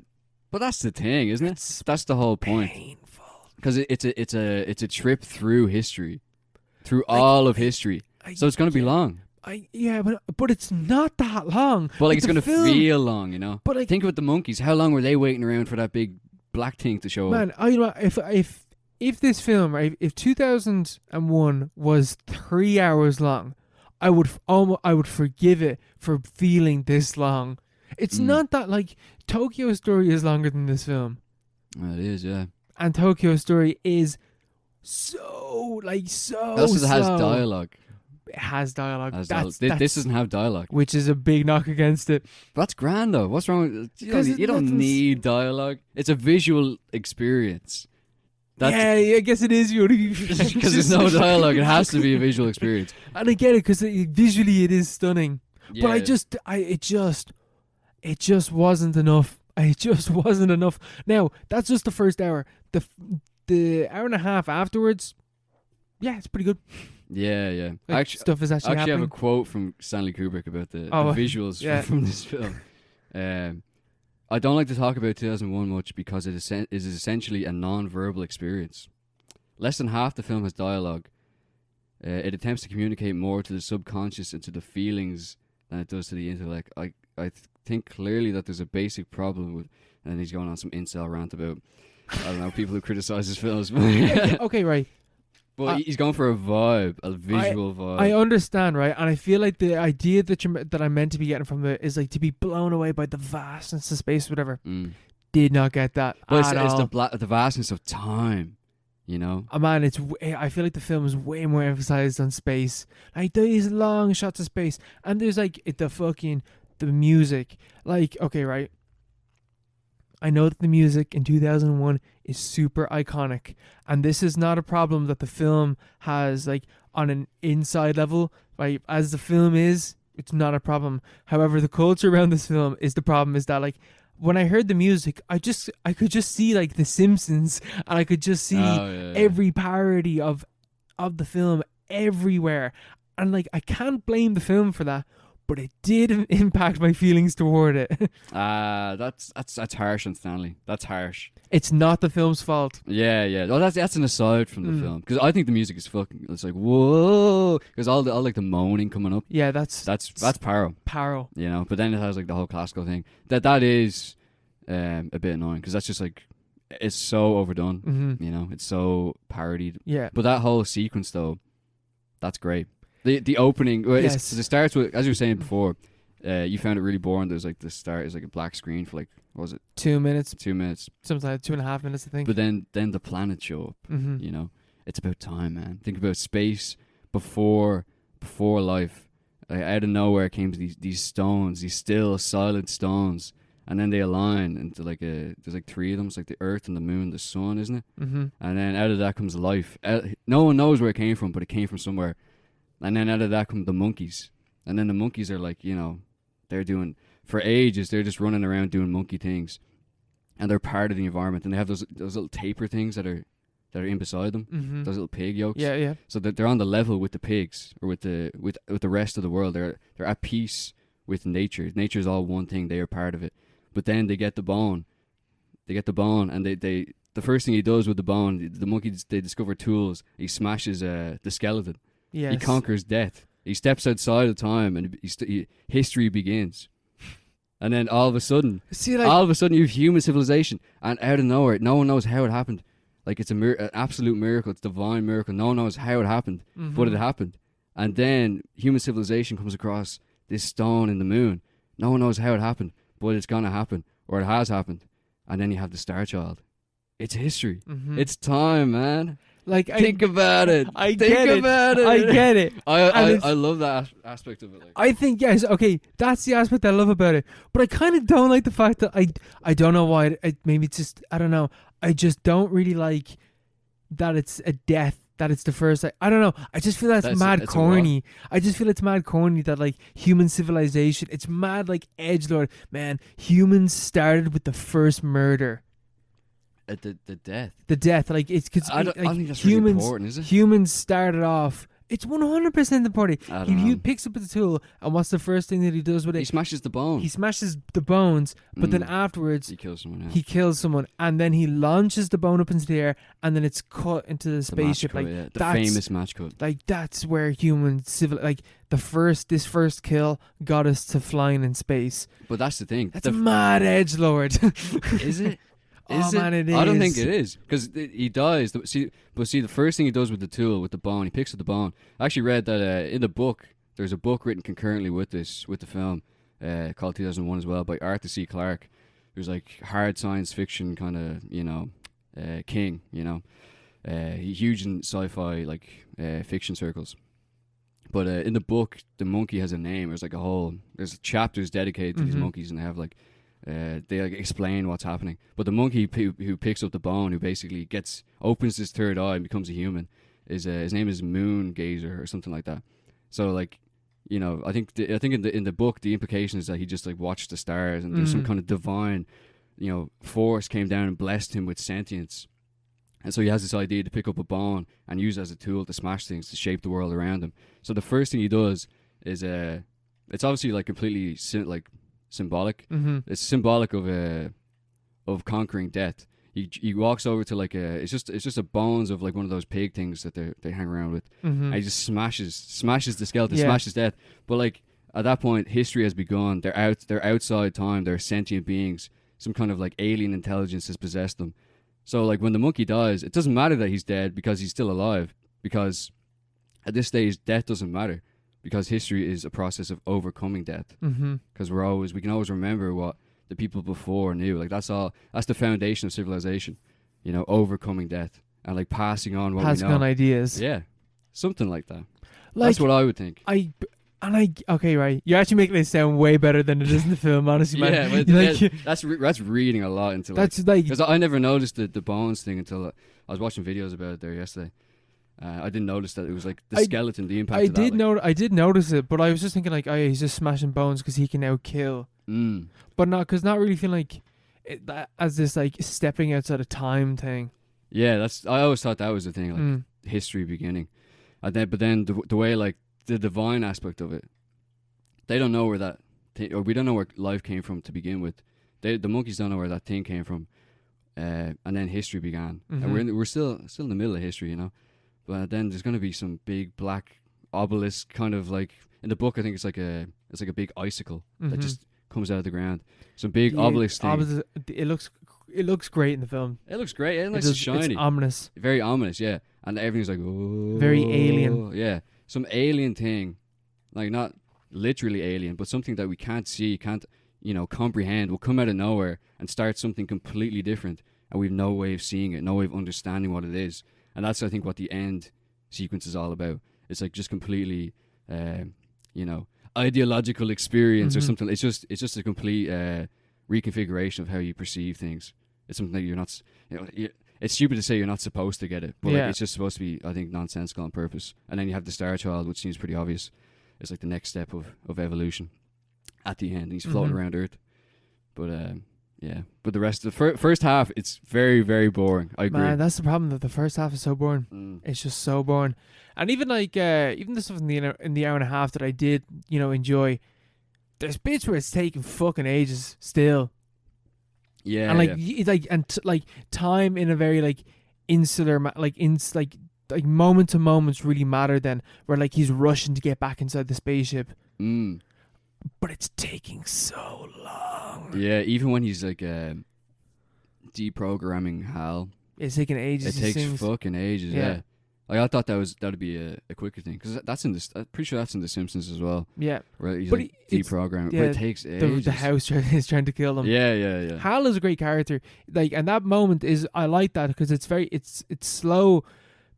But that's the thing, isn't it? That's the whole point. Painful. Because it's a trip through history, through all of history. So it's going to be long. But it's not that long. But like it's going to feel long, you know. But like, think about the monkeys. How long were they waiting around for that big black thing to show up? Man, if this film, right, if 2001 was 3 hours long, I would forgive it for feeling this long. It's not that like Tokyo Story is longer than this film. It is, yeah. And Tokyo Story is so slow. It has dialogue. It has dialogue. This doesn't have dialogue, which is a big knock against it. But that's grand though. What's wrong with it? You don't need dialogue. It's a visual experience. I guess it is because there's no dialogue. It has to be a visual experience. And I get it because visually it is stunning. Yeah. But it just wasn't enough. It just wasn't enough. Now that's just the first hour. The hour and a half afterwards, yeah, it's pretty good. Yeah. Like, stuff is actually happening. I have a quote from Stanley Kubrick about the visuals from this film. I don't like to talk about 2001 much because it is essentially a non-verbal experience. Less than half the film has dialogue. It attempts to communicate more to the subconscious and to the feelings than it does to the intellect. I think clearly that there's a basic problem with, and he's going on some incel rant about, I don't know, people who criticize his films. Okay, right. But he's going for a vibe, a visual vibe. I understand, right? And I feel like the idea that I'm meant to be getting from it is like to be blown away by the vastness of space, whatever. Did not get that at all. It's the vastness of time, you know? Man, I feel like the film is way more emphasized on space. Like these long shots of space. And there's like the music. Like, okay, right? I know that the music in 2001 is super iconic, and this is not a problem that the film has, like, on an inside level, right? As the film is, it's not a problem. However, the culture around this film is the problem, is that, like, when I heard the music, I could just see, like, The Simpsons, and I could just see every parody of the film everywhere. And, like, I can't blame the film for that, but it did impact my feelings toward it. That's harsh on Stanley. That's harsh. It's not the film's fault. Yeah. Oh, that's an aside from the film, because I think the music is fucking. It's like whoa, because all like the moaning coming up. Yeah, that's Paro. Paro. You know, but then it has like the whole classical thing. That is a bit annoying, because that's just like it's so overdone. Mm-hmm. You know, it's so parodied. Yeah. But that whole sequence though, that's great. The opening, it starts with, as you were saying before, you found it really boring. There's like the start is like a black screen for like, what was it? 2 minutes. 2 minutes. Something like 2.5 minutes, I think. But then the planets show up. Mm-hmm. You know, it's about time, man. Think about space before life. Like, out of nowhere came these stones, these still silent stones, and then they align into like there's like 3 of them. It's like the Earth and the Moon, the Sun, isn't it? Mm-hmm. And then out of that comes life. No one knows where it came from, but it came from somewhere. And then out of that come the monkeys. And then the monkeys are like, you know, they're doing, for ages, they're just running around doing monkey things. And they're part of the environment. And they have those little taper things that are in beside them. Mm-hmm. Those little pig yolks. Yeah. So that they're on the level with the pigs, or with the rest of the world. They're at peace with nature. Nature's all one thing. They are part of it. But then they get the bone. And the first thing he does with the bone, the monkeys, they discover tools. He smashes the skeleton. Yes. He conquers death. He steps outside of time, and history begins. And then all of a sudden, you have human civilization, and out of nowhere, no one knows how it happened. Like, it's an absolute miracle. It's a divine miracle. No one knows how it happened, but it happened. And then human civilization comes across this stone in the moon. No one knows how it happened, but it's gonna happen, or it has happened. And then you have the Star Child. It's history. Mm-hmm. It's time, man. Like, think about it. I get it. I love that aspect of it. Like. I think, yes, okay, that's the aspect I love about it. But I kind of don't like the fact that I don't know why. Maybe it's just, I don't know. I just don't really like that it's a death. That it's the first. I don't know. I just feel that's mad corny. I just feel it's mad corny that like human civilization. It's mad like edgelord. Man, humans started with the first murder. The death, like it's because I think that's really important, is it? Humans started off. It's 100% important. He picks up the tool, and what's the first thing that he does with it? He smashes the bone. He smashes the bones, but then afterwards he kills someone. Yeah. He kills someone, and then he launches the bone up into the air, and then it's cut into the spaceship. Like the famous match cut. Like that's where human this first kill got us to flying in space. But that's the thing. That's a mad edgelord. Is it? Man, it is. I don't think it is, because he dies. See, the first thing he does with the tool, with the bone, he picks up the bone. I actually read that in the book, there's a book written concurrently with the film, called 2001 as well, by Arthur C. Clarke, who's like hard science fiction kind of king. You know, he's huge in sci-fi fiction circles. But in the book, the monkey has a name. There's chapters dedicated to these monkeys, and they have like. They explain what's happening, but the monkey who picks up the bone, who basically opens his third eye and becomes a human, is his name is Moon Gazer or something like that. So like, you know, I think in the book the implication is that he just like watched the stars, and there's some kind of divine, you know, force came down and blessed him with sentience, and so he has this idea to pick up a bone and use it as a tool to smash things, to shape the world around him. So the first thing he does is it's obviously like completely symbolic. Mm-hmm. It's symbolic of conquering death. He walks over to like it's just a bones of like one of those pig things that they hang around with. Mm-hmm. And he just smashes the skeleton, smashes death. But like at that point, history has begun. They're outside time. They're sentient beings. Some kind of like alien intelligence has possessed them. So like when the monkey dies, it doesn't matter that he's dead because he's still alive. Because at this stage, death doesn't matter. Because history is a process of overcoming death. Because we can always remember what the people before knew. Like that's the foundation of civilization. You know, overcoming death and like passing on what we know. Passing on ideas. Yeah, something like that. That's what I would think. Okay, right. You're actually making it sound way better than it is in the film, honestly, man. Yeah, that's reading a lot into like. That's like because I never noticed the bones thing until I was watching videos about it there yesterday. I didn't notice that it was like the skeleton, the impact of that. I did notice it, but I was just thinking like, oh yeah, he's just smashing bones because he can now kill. But not really feeling like that as this like stepping outside of time thing. Yeah, I always thought that was the thing, like history beginning, but then the way like the divine aspect of it, they don't know where that or we don't know where life came from to begin with. The monkeys don't know where that thing came from, and then history began, and we're still in the middle of history, you know. But then there's going to be some big black obelisk, kind of like in the book. I think it's like a big icicle that just comes out of the ground. Some big obelisk thing. It looks great in the film. It looks great. It looks shiny. It's ominous. Very ominous, yeah. And everything's like, oh, very alien. Yeah, some alien thing, like not literally alien, but something that we can't see, can't comprehend. Will come out of nowhere and start something completely different, and we've no way of seeing it, no way of understanding what it is. And that's, I think, what the end sequence is all about. It's like just completely, ideological experience or something. It's just a complete reconfiguration of how you perceive things. It's something that you're not, it's stupid to say you're not supposed to get it, but like, it's just supposed to be, I think, nonsensical on purpose. And then you have the Star Child, which seems pretty obvious. It's like the next step of evolution at the end. And he's floating around Earth. But but the rest of the first half, it's very, very boring. I agree. Man, that's the problem, that the first half is so boring. It's just so boring. And even like even the stuff in the hour and a half that I did, enjoy, there's bits where it's taking fucking ages still. Yeah. And like time in a very like insular like moment to moments really matter then, where like he's rushing to get back inside the spaceship. But it's taking so long. Yeah, even when he's like deprogramming Hal, it's taking ages. It takes fucking ages. Yeah. Like I thought that'd be a quicker thing, because that's in this. I'm pretty sure that's in The Simpsons as well. Yeah, where he's like deprogramming, but it takes ages. The house is trying to kill them. Yeah. Hal is a great character. Like, and that moment is, I like that because it's slow,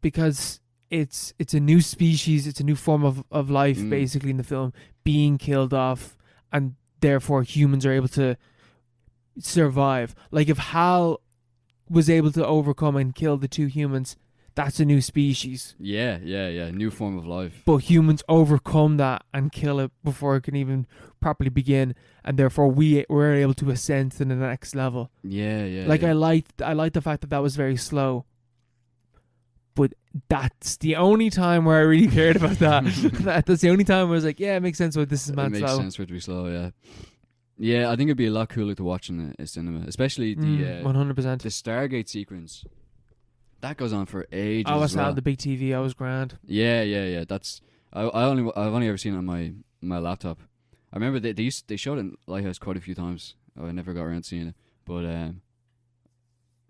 because it's a new species, it's a new form of life basically in the film being killed off, and therefore humans are able to survive. Like if Hal was able to overcome and kill the two humans, that's a new species. Yeah. New form of life. But humans overcome that and kill it before it can even properly begin, and therefore we're able to ascend to the next level. Yeah. Like I liked the fact that was very slow. But that's the only time where I really cared about that. That's the only time where I was like, yeah, it makes sense why this is mad slow. It makes sense for it to be slow, yeah. Yeah, I think it'd be a lot cooler to watch in a cinema, especially the 100%. The Stargate sequence. That goes on for ages. I was on the big TV. I was grand. Yeah. That's I've only ever seen it on my laptop. I remember they showed it in Lighthouse quite a few times. I never got around to seeing it, but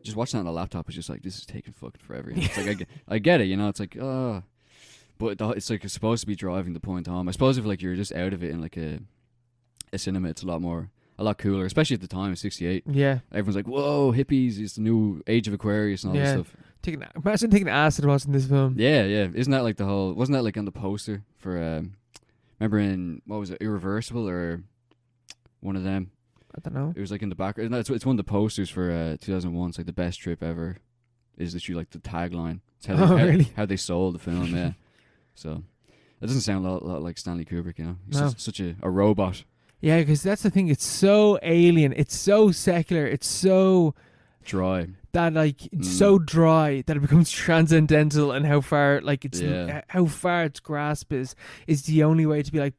just watching that on the laptop was just like, this is taking fucking forever. You know? It's like I get it, it's like but it's like it's supposed to be driving the point home. I suppose if like you're just out of it in like a cinema, it's a lot cooler, especially at the time. 68. Yeah, everyone's like, whoa, hippies! It's the new age of Aquarius and all this stuff. Imagine taking acid watching this film. Yeah. Isn't that like wasn't that like on the poster for remember in, what was it, Irreversible or one of them? I don't know. It was like in the back. No, it's one of the posters for 2001. It's like the best trip ever. Is literally like the tagline. It's how they sold the film. Yeah. So it doesn't sound a lot like Stanley Kubrick. He's just such a robot. Yeah, because that's the thing. It's so alien. It's so secular. It's so dry. That like it's so dry that it becomes transcendental, and how far how far its grasp is the only way to be like,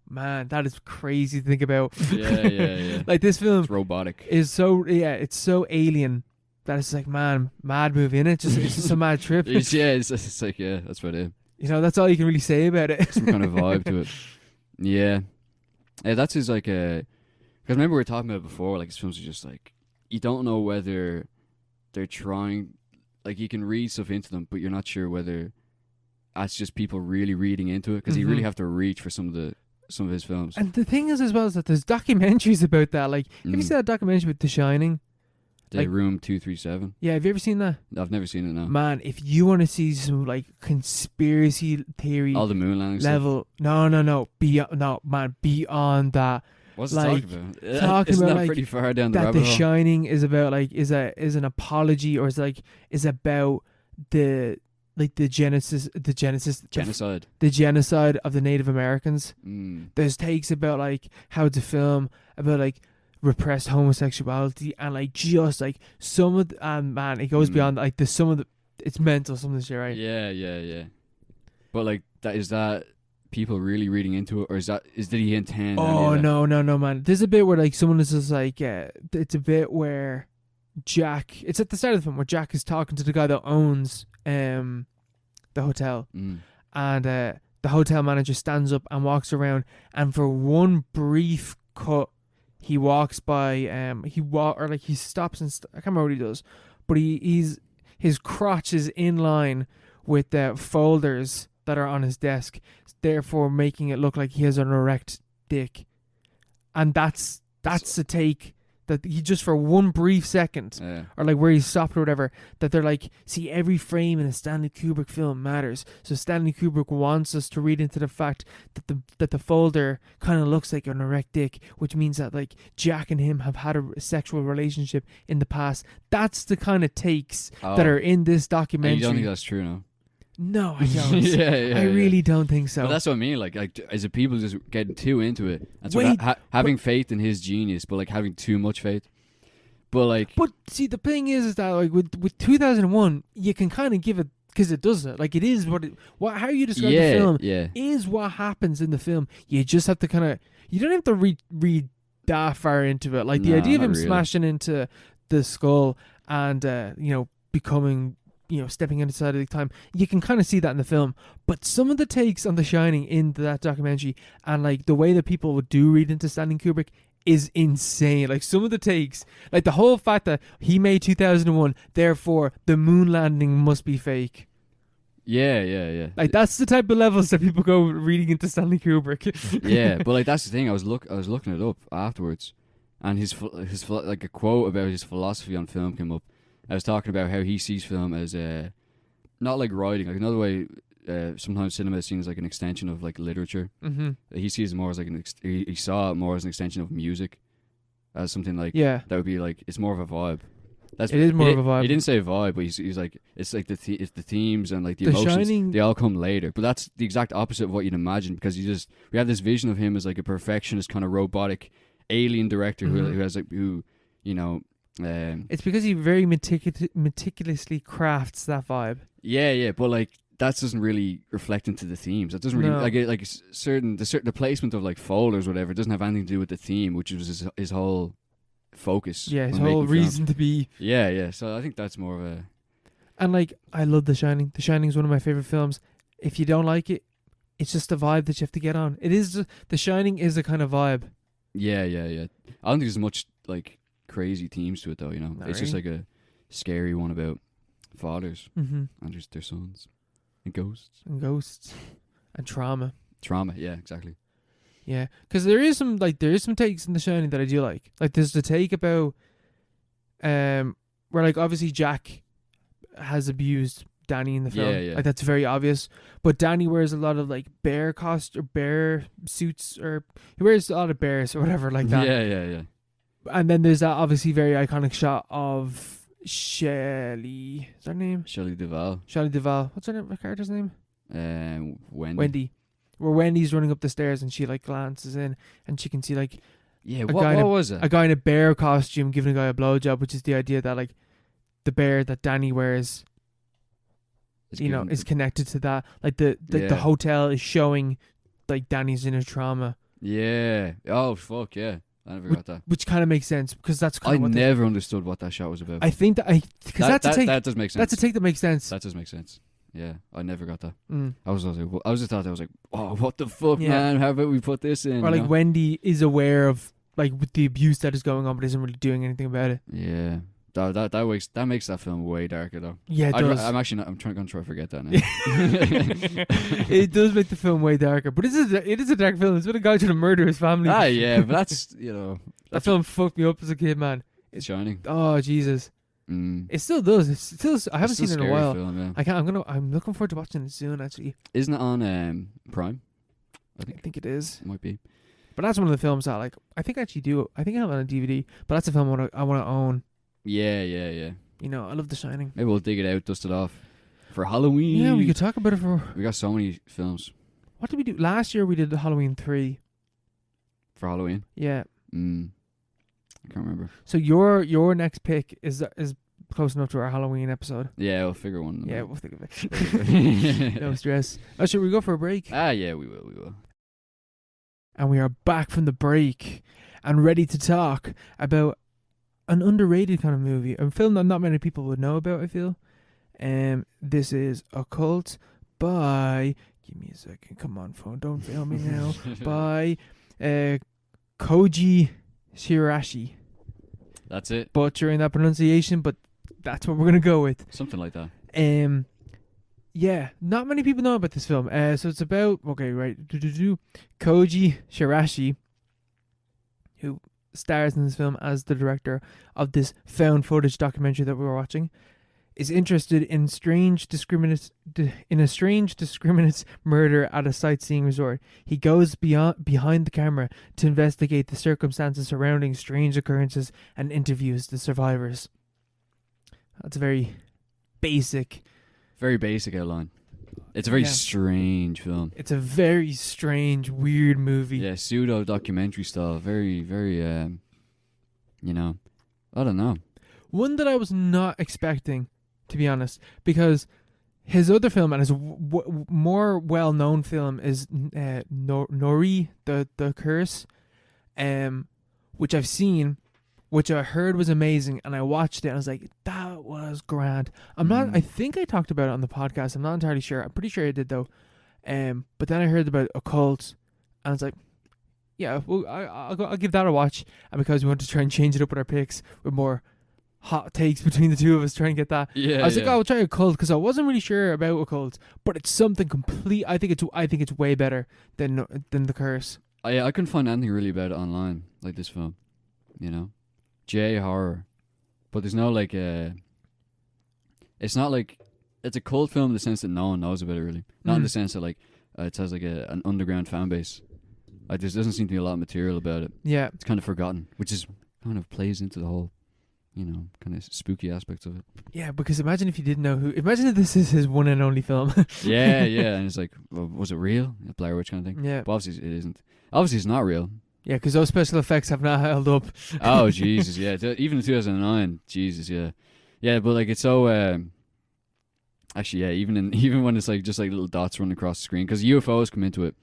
man, that is crazy to think about. Yeah. Like this film, it's robotic. Is so it's so alien that it's like, man, mad movie, innit? It's just a mad trip. It's like, yeah, that's what it is. That's all you can really say about it. Some kind of vibe to it. Yeah, that's his like because remember we were talking about it before. Like his films are just like, you don't know whether they're trying, like you can read stuff into them, but you're not sure whether that's just people really reading into it, because you really have to reach for some of his films. And the thing is as well is that there's documentaries about that. Like, have you seen that documentary with The Shining? The Room 237. Yeah, have you ever seen that? I've never seen it, no. Man, if you want to see some like conspiracy theory, all the moon landing level, stuff. No, beyond that. What's like, it talking about? Isn't that like, pretty far down the rabbit hole? That The Shining is about like is an apology, or is about the genocide of the Native Americans. There's takes about like how it's a film about like repressed homosexuality, and like just like some of man, it goes beyond like it's mental, some of this shit, right? Yeah. But like that people really reading into it, or did he intend? Oh no, man. There's a bit where like someone is just like, it's a bit where Jack. It's at the start of the film where Jack is talking to the guy that owns the hotel, and the hotel manager stands up and walks around, and for one brief cut, he walks by. He stops and I can't remember what he does, but his crotch is in line with the folders that are on his desk, therefore making it look like he has an erect dick. And that's the take that he just for one brief second, or like where he stopped or whatever, that they're like, see, every frame in a Stanley Kubrick film matters. So Stanley Kubrick wants us to read into the fact that the folder kind of looks like an erect dick, which means that like Jack and him have had a sexual relationship in the past. That's the kind of takes that are in this documentary. You don't think that's true, no? No, I don't. I really don't think so. But that's what I mean. Like as a people just getting too into it. That's having faith in his genius, but like having too much faith. But see, the thing is that like with 2001, you can kind of give it because it does it. Like it is how you describe the film is what happens in the film. You just have to you don't have to read that far into it. Like the idea of him smashing into the skull and becoming. Stepping inside of the time, you can kind of see that in the film. But some of the takes on The Shining in that documentary and like the way that people would do read into Stanley Kubrick is insane. Like some of the takes, like the whole fact that he made 2001, therefore the moon landing must be fake. Yeah. Like that's the type of levels that people go reading into Stanley Kubrick. Yeah, but like that's the thing. I was looking it up afterwards, and his like a quote about his philosophy on film came up. I was talking about how he sees film as not like writing, like another way. Sometimes cinema is seen as like an extension of like literature. Mm-hmm. He sees it more as like he saw it more as an extension of music, as something like that would be like it's more of a vibe. It is more of a vibe. He didn't say vibe, but he's like it's like it's the themes and like the emotions. Shining, they all come later, but that's the exact opposite of what you'd imagine because we have this vision of him as like a perfectionist kind of robotic alien director who it's because he very meticulously crafts that vibe. Yeah, but like that doesn't really reflect into the themes. That doesn't really the placement of like folders, whatever, doesn't have anything to do with the theme, which was his whole focus. Yeah, his whole reason to be. Yeah. So I think that's more of a. And like, I love The Shining. The Shining is one of my favorite films. If you don't like it, it's just a vibe that you have to get on. It is The Shining is a kind of vibe. Yeah. I don't think there's much like crazy themes to it though, it's just like a scary one about fathers and just their sons and ghosts and trauma, yeah, exactly. Yeah, because there is some takes in The Shining that I do like there's the take about where like obviously Jack has abused Danny in the film. Like that's very obvious, but Danny wears a lot of like bear suits, or he wears a lot of bears or whatever like that. Yeah. And then there's that obviously very iconic shot of Shelley. Is that her name? Shelley Duvall. What's her character's name? Wendy. Where Wendy's running up the stairs and she like glances in and she can see like what was it? A guy in a bear costume giving a guy a blowjob, which is the idea that like the bear that Danny wears, is connected to that. Like the hotel is showing like Danny's inner trauma. Yeah. Oh fuck yeah. I never got that. Which kind of makes sense because that's kind of what I never understood what that shot was about. I think that that does make sense. That's a take that makes sense. That does make sense. Yeah, I never got that. I just thought oh, what the fuck, man? How about we put this in? Or like Wendy is aware of like with the abuse that is going on, but isn't really doing anything about it. Yeah. That makes that film way darker though. Yeah, it does. I'm actually gonna try to forget that now. It does make the film way darker, but it is a dark film. It's about a guy trying to murder his family. Yeah, but that's that film fucked me up as a kid, man. It's Shining. Oh Jesus. It still does. I haven't seen it in a while. Film, yeah. I'm looking forward to watching it soon. Actually, isn't it on Prime? I think it is. It might be. But that's one of the films that I think I actually do. I think I have it on a DVD. But that's a film I want to own. Yeah. I love The Shining. Maybe we'll dig it out, dust it off for Halloween. Yeah, we could talk about it We got so many films. What did we do last year? We did Halloween 3 for Halloween. Yeah. I can't remember. So your next pick is close enough to our Halloween episode. Yeah, we'll figure one. Yeah, we'll think of it. No stress. Oh, should we go for a break? Yeah, we will. And we are back from the break and ready to talk about an underrated kind of movie, a film that not many people would know about, I feel. This is Occult by... Give me a second. Come on, phone. Don't fail me now. By Koji Shirashi. That's it. Butchering that pronunciation, but that's what we're going to go with. Something like that. Yeah, not many people know about this film. So it's about... Okay, right. Koji Shirashi, who stars in this film as the director of this found footage documentary that we were watching, is interested in a strange discriminate murder at a sightseeing resort. He goes behind the camera to investigate the circumstances surrounding strange occurrences and interviews the survivors. That's a very basic outline. It's a very strange film. It's a very strange, weird movie. Yeah, pseudo documentary style. Very, very. I don't know. One that I was not expecting, to be honest, because his other film and his more well-known film is Nori, the Curse, which I've seen, which I heard was amazing, and I watched it and I was like, that was grand. I think I talked about it on the podcast. I'm not entirely sure. I'm pretty sure I did though. But then I heard about Occult and I was like, yeah, well, I'll give that a watch. And because we want to try and change it up with our picks with more hot takes between the two of us, trying to get that. Yeah, I was like, I'll try Occult because I wasn't really sure about Occult, but it's something complete. I think it's way better than The Curse. I couldn't find anything really about it online, like this film, J horror, but there's no like it's not like it's a cult film in the sense that no one knows about it really, not in the sense that like it has like an underground fan base. Like there doesn't seem to be a lot of material about it. Yeah, it's kind of forgotten, which is kind of plays into the whole kind of spooky aspects of it. Yeah, because imagine if you didn't know who. Imagine if this is his one and only film. yeah, and it's like, well, was it real? A Blair Witch kind of thing. Yeah, but obviously it isn't. Obviously it's not real. Yeah, because those special effects have not held up. Oh Jesus, yeah. Even in 2009, Jesus, yeah. But like it's so. Actually, yeah. Even when it's like just like little dots running across the screen, because UFOs come into it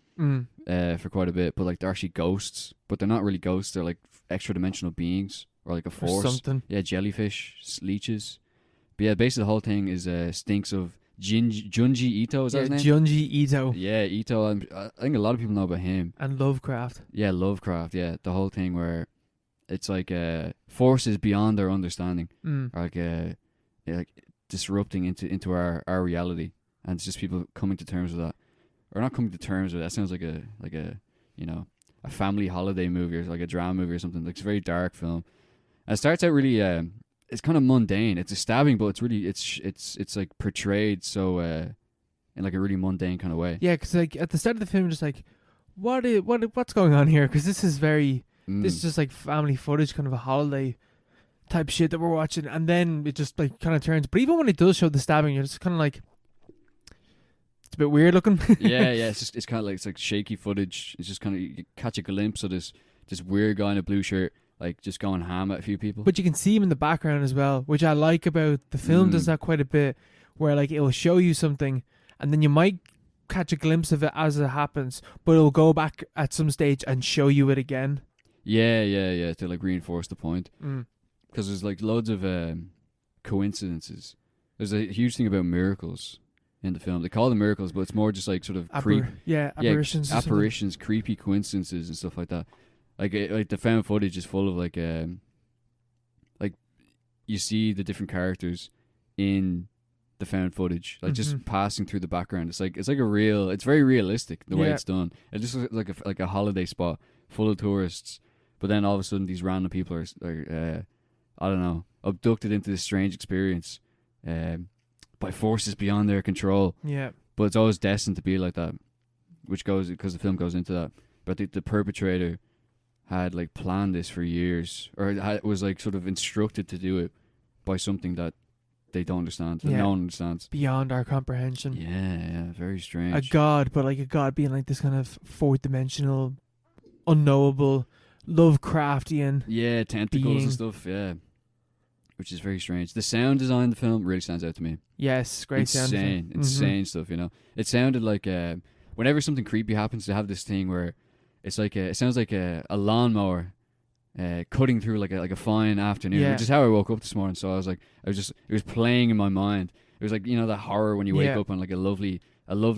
for quite a bit, but like they're actually ghosts, but they're not really ghosts. They're like extra dimensional beings or like a force. Or something. Yeah, jellyfish, leeches. But yeah, basically the whole thing is stinks of Junji Ito, is that his name? Junji Ito. Yeah, Ito. I think a lot of people know about him. And Lovecraft. Yeah, Lovecraft. Yeah, the whole thing where it's like forces beyond our understanding, or like disrupting into our reality, and it's just people coming to terms with that, or not coming to terms with it. That sounds like a a family holiday movie or like a drama movie or something. Like, it's a very dark film. And it starts out really. It's kind of mundane. It's a stabbing, but it's really it's like portrayed so in like a really mundane kind of way. Yeah, because like at the start of the film, just like what's going on here? Because this is very this is just like family footage, kind of a holiday type shit that we're watching, and then it just like kind of turns. But even when it does show the stabbing, you're just kind of like, it's a bit weird looking. yeah. It's kind of like it's like shaky footage. It's just kind of you catch a glimpse of this weird guy in a blue shirt, like just going ham at a few people. But you can see him in the background as well, which I like about the film. Does that quite a bit, where like it will show you something, and then you might catch a glimpse of it as it happens, but it'll go back at some stage and show you it again. Yeah, to like reinforce the point. Because there's like loads of coincidences. There's a huge thing about miracles in the film. They call them miracles, but it's more just like sort of apparitions, creepy coincidences and stuff like that. Like the found footage is full of like you see the different characters in the found footage, like just passing through the background. It's very realistic the way it's done. It just looks like a holiday spot full of tourists, but then all of a sudden these random people are I don't know, abducted into this strange experience by forces beyond their control. Yeah, but it's always destined to be like that, which goes because the film goes into that. But the perpetrator had like planned this for years, or was like sort of instructed to do it by something that they don't understand, that no one understands. Beyond our comprehension. Yeah, very strange. A god, but like a god being like this kind of fourth dimensional, unknowable, Lovecraftian. Yeah, tentacles and stuff. Yeah, which is very strange. The sound design in the film really stands out to me. Yes, great sound design. Insane stuff, you know. It sounded like whenever something creepy happens, they have this thing where it's like it sounds like a lawnmower cutting through like a fine afternoon, which is how I woke up this morning. So it was playing in my mind. It was like, you know, that horror when you wake up on like a lovely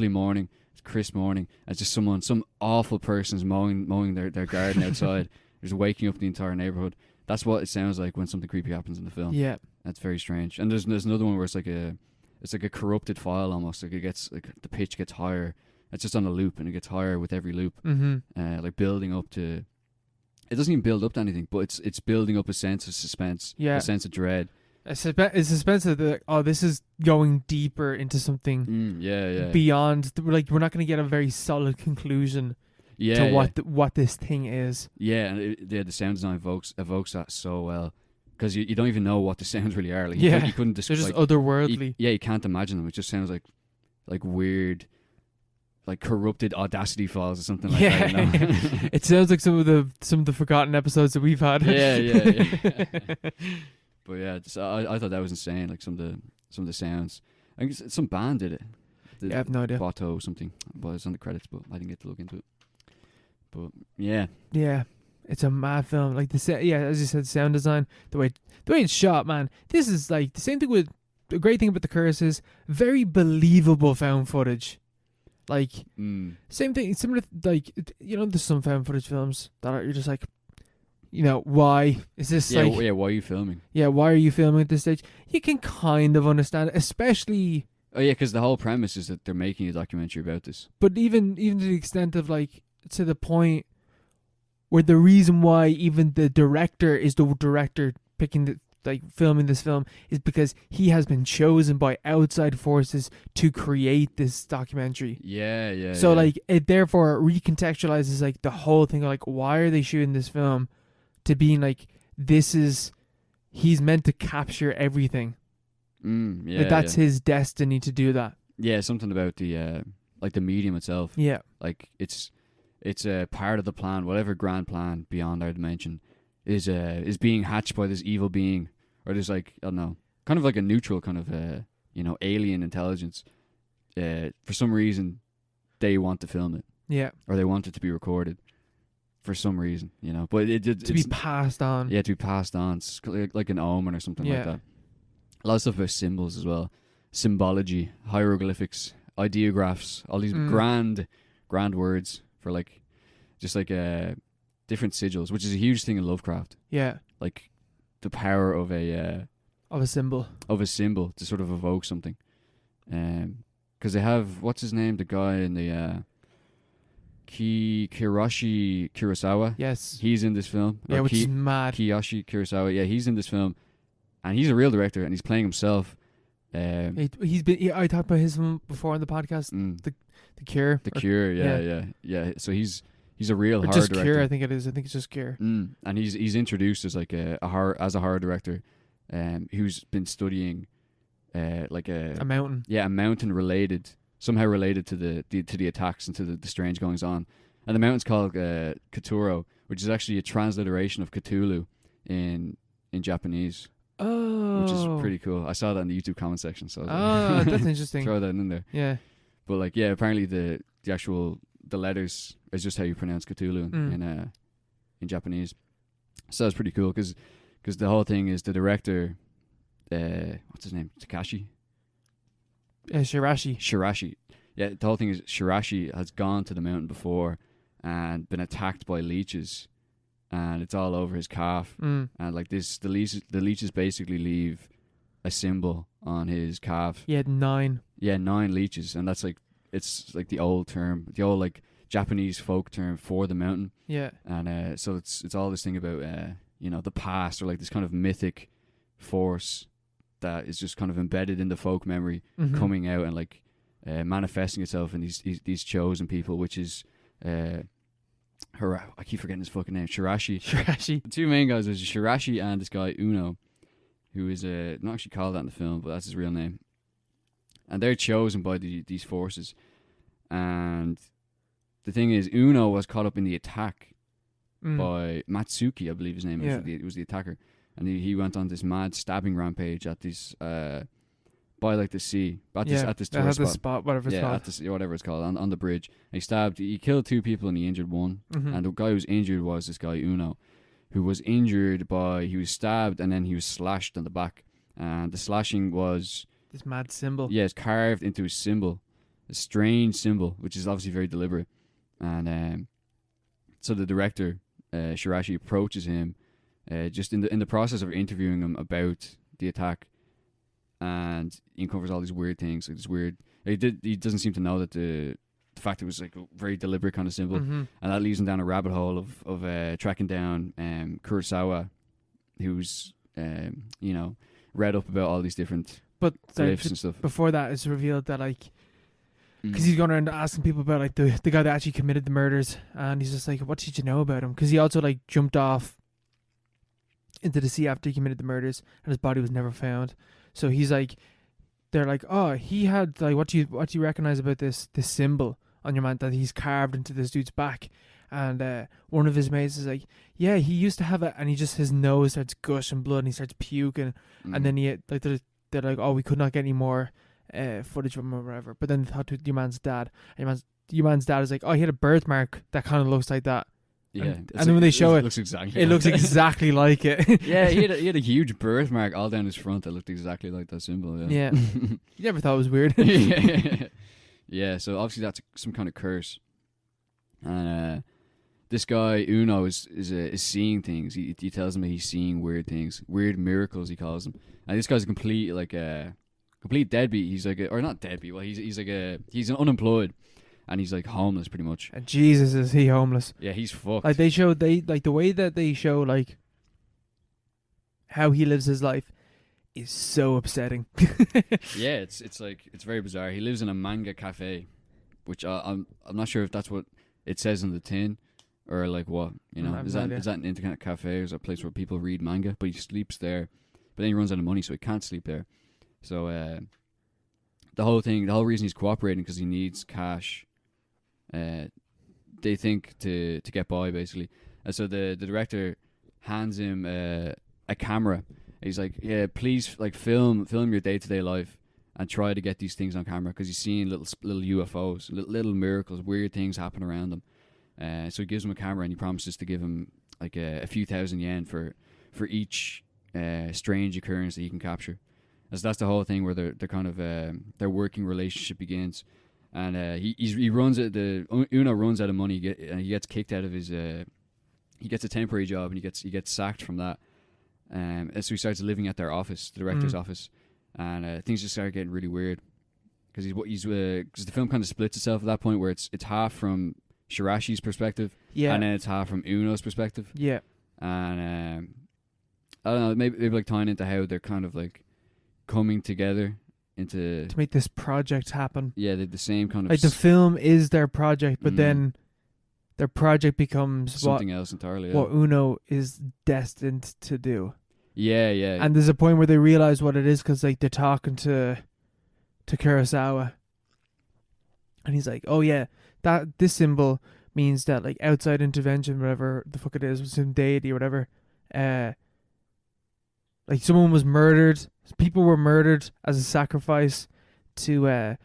morning, it's a crisp morning, and it's just some awful person's mowing their garden outside, just waking up the entire neighborhood. That's what it sounds like when something creepy happens in the film. Yeah, that's very strange. And there's another one where it's like a corrupted file almost. Like it gets like the pitch gets higher. It's just on a loop, and it gets higher with every loop. Like building up to. It doesn't even build up to anything, but it's building up a sense of suspense, a sense of dread. A suspense of this is going deeper into something. Beyond. Like we're not going to get a very solid conclusion. To what this thing is. Yeah, and the sound design evokes that so well, because you don't even know what the sounds really are. Like you couldn't describe. They're just otherworldly. You can't imagine them. It just sounds like weird, like corrupted Audacity files or something like that. You know? It sounds like some of the forgotten episodes that we've had. Yeah. But yeah, I thought that was insane. Like some of the sounds. I guess some band did it. I have no idea. Bato or something. But it's on the credits, but I didn't get to look into it. But yeah, it's a mad film. Like as you said, sound design, the way it's shot, man. This is like the same thing with the great thing about The Curse is very believable found footage. Like same thing, similar. Like you know, there's some found footage films that you're just like, you know, why is this? Why are you filming? Yeah, why are you filming at this stage? You can kind of understand, especially. Oh yeah, because the whole premise is that they're making a documentary about this. But even to the extent of like. To the point where the reason why even the director is the director filming this film is because he has been chosen by outside forces to create this documentary. Yeah. So like it therefore recontextualizes like the whole thing. Like why are they shooting this film? To being like he's meant to capture everything. That's his destiny to do that. Yeah, something about the like the medium itself. Yeah, like it's a part of the plan, whatever grand plan beyond our dimension is being hatched by this evil being, or there's like, I don't know, kind of like a neutral kind of alien intelligence. For some reason, they want to film it. Yeah, or they want it to be recorded. For some reason, you know, but to be passed on. Yeah, to be passed on. It's like an omen or something like that. A lot of stuff about symbols as well, symbology, hieroglyphics, ideographs, all these grand words. For like, just like different sigils, which is a huge thing in Lovecraft. Yeah, like the power of a symbol to sort of evoke something. Because they have what's his name, the guy in the Kiyoshi Kurosawa. Yes, he's in this film. Yeah, which is mad. Kiyoshi Kurosawa. Yeah, he's in this film, and he's a real director, and he's playing himself. I talked about his film before on the podcast. The Cure. The Cure, yeah. So he's a real horror just director. Cure, I think it is. I think it's just Cure. And he's introduced as like a horror director, who's been studying, like a mountain. Yeah, a mountain somehow related to the attacks and to the strange goings on. And the mountain's called Cthulhu, which is actually a transliteration of Cthulhu in Japanese. Oh, which is pretty cool. I saw that in the YouTube comment section, so that's interesting. Throw that in there. Yeah. But like, yeah, apparently the letters is just how you pronounce Cthulhu in Japanese. So that's pretty cool because the whole thing is the director, what's his name, Takashi? Shirashi. Yeah, the whole thing is Shirashi has gone to the mountain before and been attacked by leeches, and it's all over his calf. And like the leeches basically leave a symbol on his calf. He had 9. Yeah, 9 leeches, and that's like, it's like the old like Japanese folk term for the mountain. Yeah. And so it's all this thing about the past, or like this kind of mythic force that is just kind of embedded in the folk memory, coming out and like manifesting itself in these chosen people, which is I keep forgetting his fucking name. Shirashi. The two main guys is Shirashi and this guy Uno, who is not actually called that in the film, but that's his real name. And they're chosen by these forces. And the thing is, Uno was caught up in the attack by Matsuki, I believe his name was the attacker. and he went on this mad stabbing rampage at this by like the sea, at this tourist spot, whatever it's called. Whatever it's called, on the bridge. And he killed 2 people and he injured 1. And the guy who was injured was this guy Uno, who was injured he was stabbed and then he was slashed on the back. And the slashing was this mad symbol. Yeah, it's carved into a symbol, a strange symbol, which is obviously very deliberate. And so the director, Shirashi, approaches him just in the process of interviewing him about the attack, and he uncovers all these weird things, like this weird. He doesn't seem to know that the fact it was like a very deliberate kind of symbol, and that leads him down a rabbit hole of tracking down Kurosawa, who's read up about all these different glyphs and stuff. Before that, it's revealed that like. Because he's going around asking people about like the guy that actually committed the murders, and he's just like, "What did you know about him?" Because he also like jumped off into the sea after he committed the murders, and his body was never found. So he's like, they're like, "Oh, he had like what do you recognize about this symbol on your man that he's carved into this dude's back?" And one of his mates is like, "Yeah, he used to have it," and his nose starts gushing blood and he starts puking, and then they're like, "Oh, we could not get any more footage from him or whatever." But then they thought to your man's dad, and your man's dad is like, "Oh, he had a birthmark that kind of looks like that." Yeah, and then when they show it, it looks exactly like it. Yeah, he had a huge birthmark all down his front that looked exactly like that symbol. Yeah. You never thought it was weird. Yeah. So obviously that's some kind of curse, and this guy Uno is seeing things. He tells him that he's seeing weird things, weird miracles. He calls them, and this guy's a complete deadbeat. He's like or not deadbeat. Well, he's unemployed, and he's like homeless pretty much. And Jesus, is he homeless? Yeah, he's fucked. Like the way that they show like how he lives his life is so upsetting. Yeah, it's very bizarre. He lives in a manga cafe, which I'm not sure if that's what it says on the tin. Or like what, is that an internet cafe? Or is that a place where people read manga? But he sleeps there. But then he runs out of money, so he can't sleep there. So the whole reason he's cooperating because he needs cash. They think to get by basically. And so the director hands him a camera. He's like, "Yeah, please like film your day-to-day life and try to get these things on camera because he's seeing little UFOs, little miracles, weird things happen around them." So he gives him a camera and he promises to give him like a few thousand yen for each strange occurrence that he can capture. As that's the whole thing where they're kind of their working relationship begins, and he runs it. Uno runs out of money. He gets kicked out of his. He gets a temporary job and he gets sacked from that. And so he starts living at their office, the director's office, and things just start getting really weird because because the film kind of splits itself at that point where it's half from Shirashi's perspective, and then it's half from Uno's perspective, and I don't know, maybe like tying into how they're kind of like coming together to make this project happen. Yeah, they're the same kind of like the film is their project, but then their project becomes something else entirely. What Uno is destined to do. Yeah. And there's a point where they realize what it is because like they're talking to Kurosawa, and he's like, "Oh yeah, that this symbol means that like outside intervention, whatever the fuck it is, some deity or whatever, like someone was murdered, people were murdered as a sacrifice to a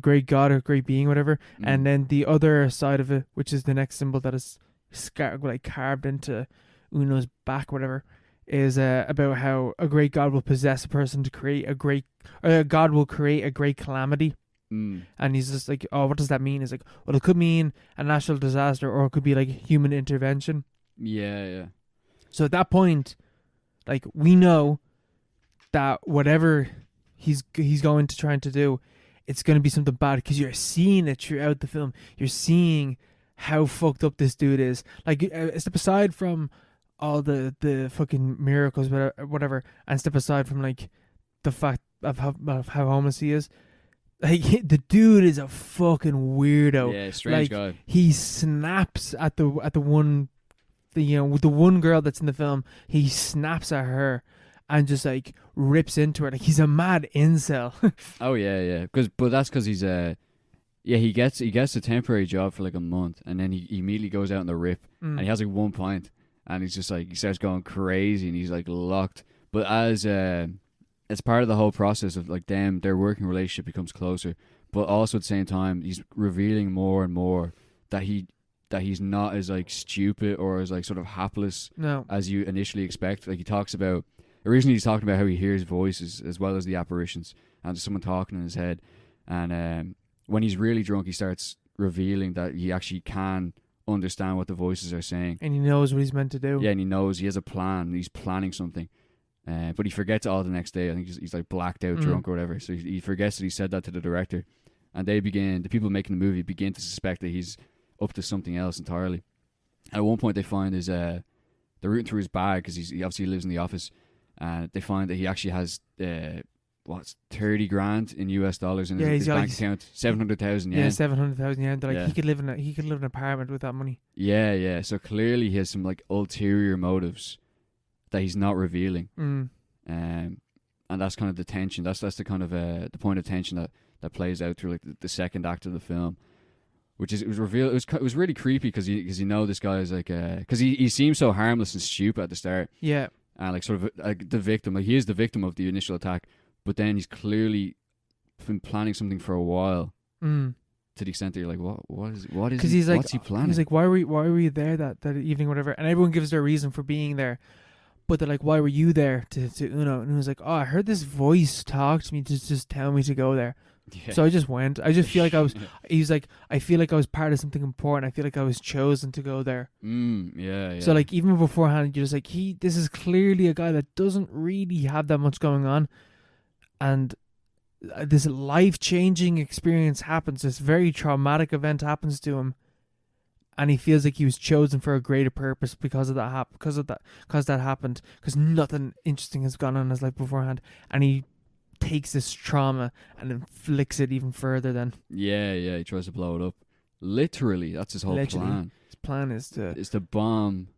great god or great being, whatever." And then the other side of it, which is the next symbol that is carved into Uno's back, whatever, is about how a great god will possess a person to create a god will create a great calamity. And he's just like, "Oh, what does that mean?" He's like, "Well, it could mean a natural disaster, or it could be like human intervention." Yeah. So at that point, like we know that whatever he's going to trying to do, it's going to be something bad because you're seeing it throughout the film. You're seeing how fucked up this dude is. Like, step aside from all the fucking miracles, whatever, and step aside from like the fact of how homeless he is. Like the dude is a fucking weirdo. Yeah, strange guy. He snaps at the one, with the one girl that's in the film. He snaps at her and just like rips into her. Like he's a mad incel. Oh yeah. But that's because he's he gets a temporary job for like a month, and then he immediately goes out in the rip, and he has like 1 pint, and he's just like, he starts going crazy, and he's like locked. But as part of the whole process of like their working relationship becomes closer, but also at the same time he's revealing more and more that he's not as like stupid or as like sort of hapless as you initially expect. Like he talks about, originally he's talking about how he hears voices as well as the apparitions, and there's someone talking in his head, and when he's really drunk he starts revealing that he actually can understand what the voices are saying, and he knows what he's meant to do. Yeah, and he knows he has a plan. He's planning something, but he forgets it all the next day. I think he's like blacked out, drunk or whatever. So he forgets that he said that to the director, and the people making the movie begin to suspect that he's up to something else entirely. At one point, they find they're rooting through his bag because he obviously lives in the office, and they find that he actually has 30 grand in US dollars in his bank account, 700,000 yen. Yeah, 700,000 yen. They're like, he could live in an apartment with that money. Yeah. So clearly he has some like ulterior motives that he's not revealing. And that's kind of the tension. That's the kind of the point of tension that plays out through like the second act of the film, which is, it was revealed. It was really creepy because you know this guy is like because he seems so harmless and stupid at the start. Yeah. And like sort of like the victim, like he is the victim of the initial attack, but then he's clearly been planning something for a while. To the extent that you're like, what is he, like, what's he planning? He's like, why were you there that evening, whatever? And everyone gives their reason for being there, but they're like, why were you there to Uno? And he was like, oh, I heard this voice talk to me to just tell me to go there. Yeah. So I just went. I just feel like I was. He's like, I feel like I was part of something important. I feel like I was chosen to go there. Yeah. So like even beforehand, you're just like, this is clearly a guy that doesn't really have that much going on, and this life-changing experience happens. This very traumatic event happens to him, and he feels like he was chosen for a greater purpose because that happened. Because nothing interesting has gone on in his life beforehand, and he takes this trauma and inflicts it even further. Then he tries to blow it up. Literally, that's his whole plan. His plan is to bomb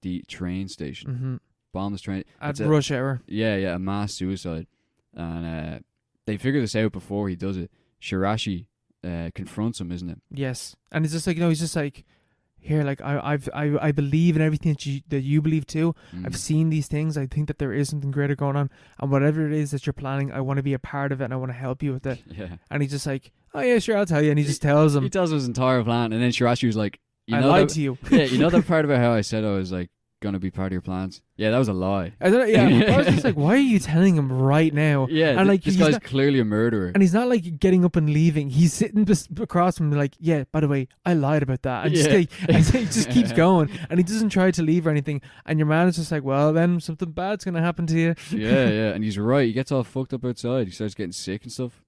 the train station. Bomb this train at rush hour. Yeah, a mass suicide, and they figure this out before he does it. Shirashi confronts him, isn't it? Yes, and it's just like, he's just like, here, like I believe in everything that you believe too. I've seen these things. I think that there is something greater going on, and whatever it is that you're planning, I want to be a part of it, and I want to help you with it. Yeah. And he's just like, oh yeah, sure, I'll tell you. And he just tells him. He tells him his entire plan, and then Shirashi was like, I lied to you. Yeah, you know that part about how I said I was like gonna be part of your plans? Yeah, that was a lie. I was just like, why are you telling him right now? Yeah, and like this guy's clearly a murderer, and he's not like getting up and leaving. He's sitting across from him, like, yeah, by the way, I lied about that, and he just keeps going, and he doesn't try to leave or anything. And your man is just like, well, then something bad's gonna happen to you. yeah, and he's right. He gets all fucked up outside. He starts getting sick and stuff.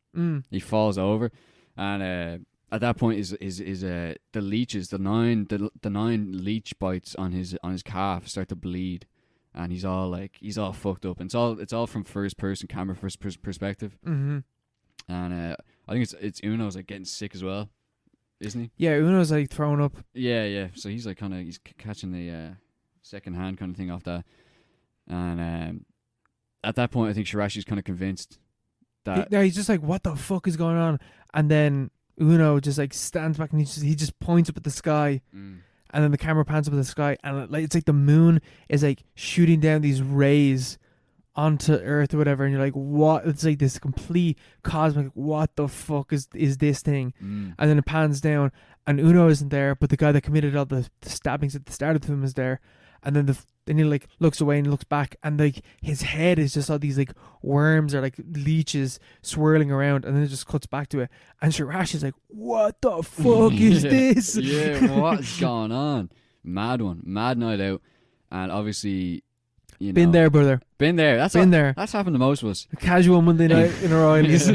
He falls over, and at that point, is the leeches, the nine leech bites on his calf start to bleed, and he's all fucked up. And it's all from first person camera, perspective. And I think it's Uno's like getting sick as well, isn't he? Yeah, Uno's like throwing up. Yeah. So he's like he's catching the second hand kind of thing off that, and at that point, I think Shirashi's kind of convinced that he's just like, what the fuck is going on? And then Uno just like stands back and he just points up at the sky, and then the camera pans up at the sky, and it's like the moon is like shooting down these rays onto Earth or whatever, and you're like, what? It's like this complete cosmic, what the fuck is this thing? And then it pans down, and Uno isn't there, but the guy that committed all the stabbings at the start of the film is there, and then then he like looks away and looks back, and like his head is just all these like worms or like leeches swirling around, and then it just cuts back to it, and Shirashi's like, what the fuck is this? Yeah, what's going on? Mad night out, and obviously, you know, been there, brother. Been there. That's happened to most of us. A casual Monday night in O'Reilly's.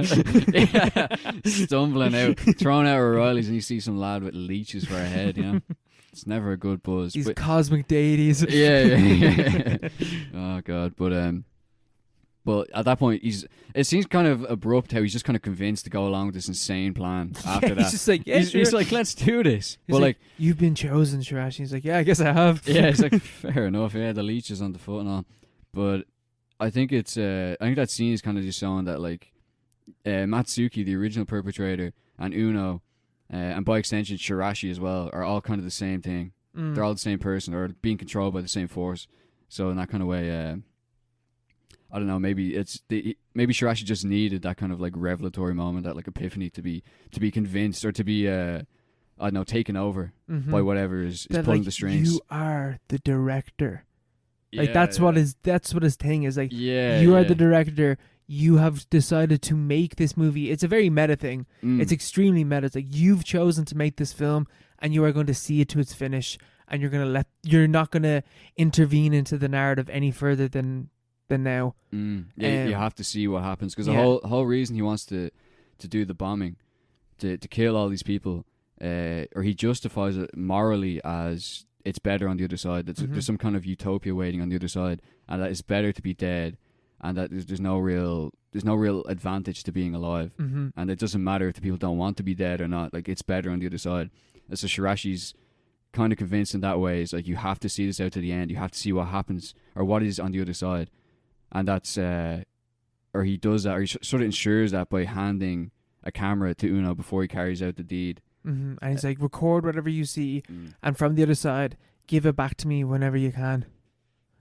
Stumbling out, thrown out of O'Reilly's, and you see some lad with leeches for a head, you know. It's never a good buzz. These cosmic deities. Yeah. Oh god, but at that point it seems kind of abrupt how he's just kind of convinced to go along with this insane plan after that. He's just like, he's like, let's do this. He's like, you've been chosen, Shirashi. He's like, yeah, I guess I have. Yeah, it's like, fair enough. Yeah, the leeches on the foot and all, but I think it's I think that scene is kind of just showing that like Matsuki, the original perpetrator, and Uno, and by extension Shirashi as well, are all kind of the same thing. They're all the same person or being controlled by the same force. So in that kind of way, I don't know. Maybe maybe Shirashi just needed that kind of like revelatory moment, that like epiphany to be convinced or to be I don't know, taken over by whatever is pulling like, the strings. You are the director. Yeah, like that's what his thing is. Like you are the director. You have decided to make this movie. It's a very meta thing. It's extremely meta. It's like you've chosen to make this film, and you are going to see it to its finish, and you're not gonna intervene into the narrative any further than now. Yeah, you have to see what happens, because the whole reason he wants to do the bombing, to kill all these people, or he justifies it morally as it's better on the other side. There's some kind of utopia waiting on the other side, and that it's better to be dead, and that there's no real advantage to being alive, and it doesn't matter if the people don't want to be dead or not. Like, it's better on the other side. And so Shirashi's kind of convinced in that way. It's like, you have to see this out to the end. You have to see what happens or what is on the other side, and that's or he does that, or he sort of ensures that by handing a camera to Uno before he carries out the deed. And he's like, record whatever you see, and from the other side, give it back to me whenever you can.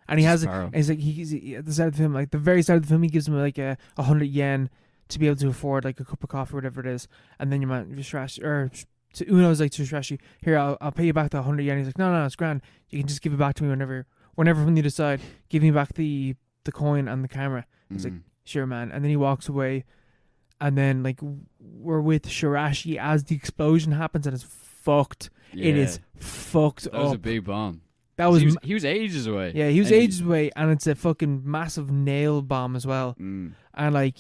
And he has it. He's like, he's at the start of the film, like the very start of the film, he gives him like 100 yen to be able to afford like a cup of coffee, or whatever it is. And then your man Shirashi, or to Uno's like to Shirashi, here, I'll pay you back the 100 yen. He's like, no, it's grand. You can just give it back to me whenever from the other side. Give me back the coin and the camera. He's like, sure, man. And then he walks away. And then, like, we're with Shirashi as the explosion happens, and it's fucked. Yeah. It is fucked up. That was a big bomb. He was ages away. Yeah, he was ages away, and it's a fucking massive nail bomb as well. And, like,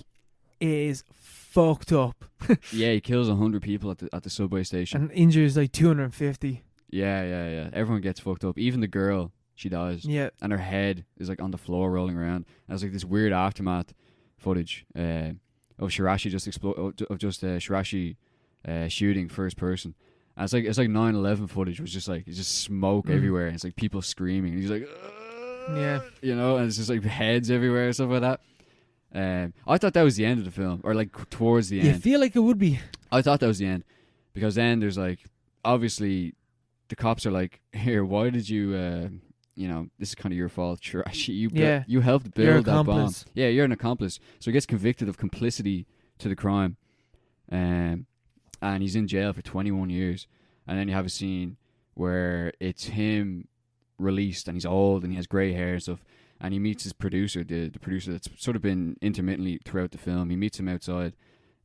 it is fucked up. Yeah, he kills 100 people at the subway station. And injures, like, 250. Yeah. Everyone gets fucked up. Even the girl, she dies. Yeah. And her head is, like, on the floor rolling around. And it's, like, this weird aftermath footage. Of Shirashi Shirashi shooting first person. And it's like 9/11 footage. Was just like, it's just smoke everywhere. And it's like people screaming. And he's like, yeah, you know, and it's just like heads everywhere and stuff like that. I thought that was the end of the film, or like towards the end. You feel like it would be. I thought that was the end, because then there's like, obviously, the cops are like, here, why did you? You know, this is kind of your fault, Shirashi. You helped build that bomb. Yeah, you're an accomplice. So he gets convicted of complicity to the crime. And he's in jail for 21 years. And then you have a scene where it's him released, and he's old, and he has grey hair and stuff. And he meets his producer, the producer that's sort of been intermittently throughout the film. He meets him outside,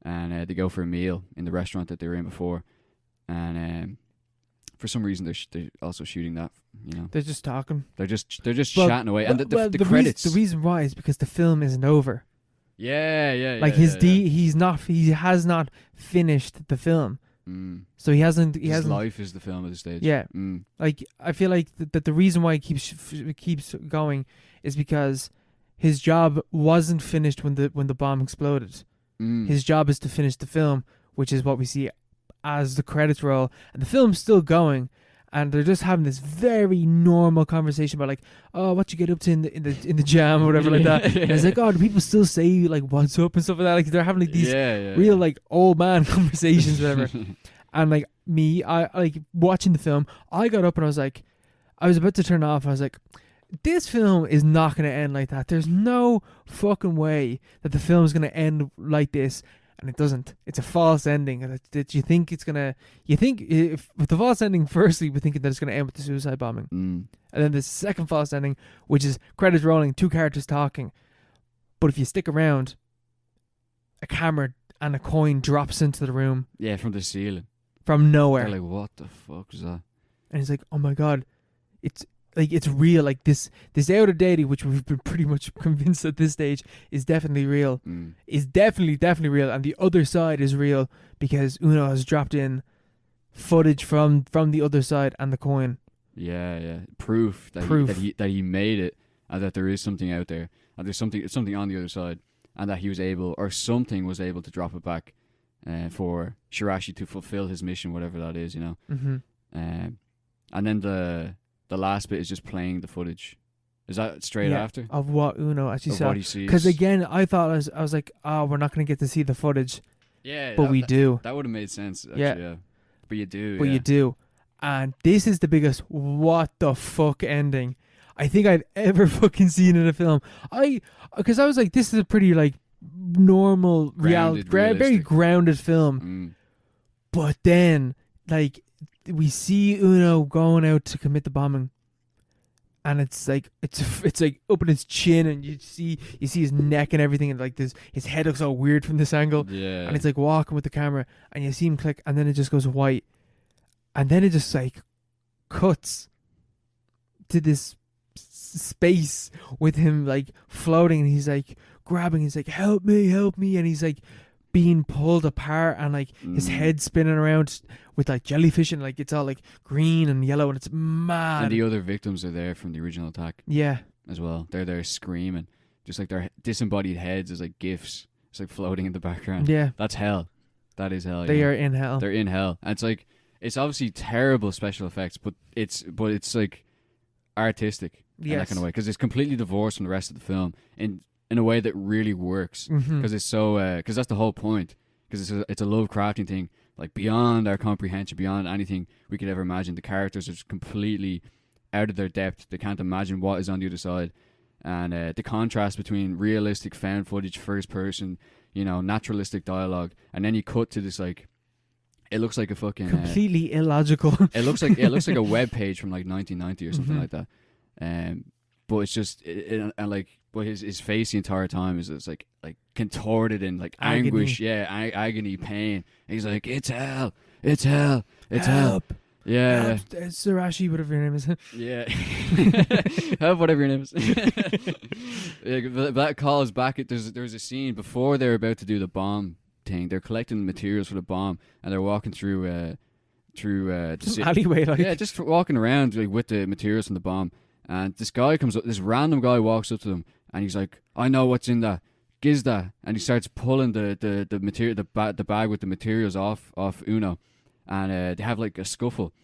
and they go for a meal in the restaurant that they were in before. And for some reason, they're also shooting that. You know, they're just talking. They're just chatting away, and the credits. The reason why is because the film isn't over. Yeah. Like he has not finished the film. So he hasn't. His life is the film at this stage. Yeah. Like, I feel like that the reason why it keeps going is because his job wasn't finished when the bomb exploded. His job is to finish the film, which is what we see as the credits roll, and the film's still going, and they're just having this very normal conversation about like, oh, what you get up to in the jam or whatever like that. And it's like, oh, do people still say like what's up and stuff like that? Like, they're having like these real like old man conversations, whatever. And like me, I like watching the film. I got up and I was about to turn off. I was like, this film is not going to end like that. There's no fucking way that the film is going to end like this. And it doesn't. It's a false ending. That you think it's gonna. You think if with the false ending, firstly, we're thinking that it's gonna end with the suicide bombing, and then the second false ending, which is credits rolling, two characters talking. But if you stick around, a camera and a coin drops into the room. Yeah, from the ceiling, from nowhere. They're like, what the fuck is that? And he's like, oh my god, it's like, it's real. Like this outer deity, which we've been pretty much convinced at this stage is definitely real, is definitely real, and the other side is real because Uno has dropped in footage from the other side and the coin. Yeah, proof that he made it, and that there is something out there, and there's something on the other side, and that he was able, or something was able to drop it back, for Shirashi to fulfill his mission, whatever that is, you know. And then the last bit is just playing the footage. Is that straight after? Of what Uno actually saw. What he sees. Because again, I was like, oh, we're not going to get to see the footage. Yeah. But we do. That would have made sense, actually, yeah. But you do. You do. And this is the biggest what the fuck ending I think I've ever fucking seen in a film. Because I was like, this is a pretty like normal, very grounded film. But then, like, we see Uno going out to commit the bombing, and it's like up in his chin, and you see his neck and everything, and like this, his head looks all weird from this angle. Yeah. And it's like walking with the camera, and you see him click, and then it just goes white, and then it just like cuts to this space with him like floating, and he's like grabbing, he's like help me, and he's like being pulled apart, and like his head spinning around with like jellyfish, and like it's all like green and yellow, and it's mad. And the other victims are there from the original attack. Yeah, as well. They're there screaming, just like their disembodied heads is like gifs. It's like floating in the background. Yeah, that's hell. That is hell. They are in hell. They're in hell, and it's like it's obviously terrible special effects, but it's like artistic in that kind of way, because it's completely divorced from the rest of the film in a way that really works, because it's so because that's the whole point, because it's a Lovecraftian thing, like beyond our comprehension, beyond anything we could ever imagine. The characters are just completely out of their depth. They can't imagine what is on the other side, and the contrast between realistic found footage, first person, naturalistic dialogue, and then you cut to this like, it looks like a fucking completely illogical. It looks like a web page from like 1990 or something like that. But it's just and like, but his face the entire time is it's like contorted in like agony. Anguish, agony, pain. And he's like, it's hell, it's hell, it's hell. Yeah, Surashi, whatever your name is. Yeah, help, whatever your name is. That calls back. There's a scene before they're about to do the bomb thing. They're collecting the materials for the bomb, and they're walking through the alleyway, like just walking around like with the materials from the bomb. And this guy comes up, this random guy walks up to them, and he's like, I know what's in that. Gizda. And he starts pulling the material, the bag with the materials off Uno. And they have like a scuffle.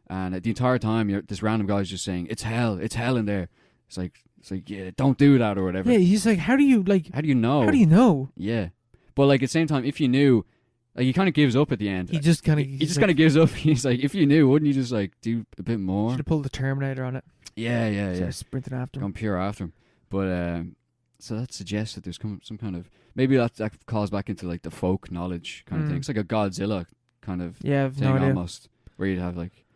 And the entire time, this random guy's just saying, it's hell in there. It's like, yeah, don't do that or whatever. Yeah, he's like, how do you know? Yeah. But like at the same time, if you knew, like he kind of gives up at the end. He just kind of gives up. He's like, if you knew, wouldn't you just like do a bit more? Should have pulled the Terminator on it. Yeah. Sprinting after him. Gone pure after him. But so that suggests that there's some kind of, maybe that calls back into like the folk knowledge kind of thing. It's like a Godzilla kind of thing, no idea. Almost, where you'd have like,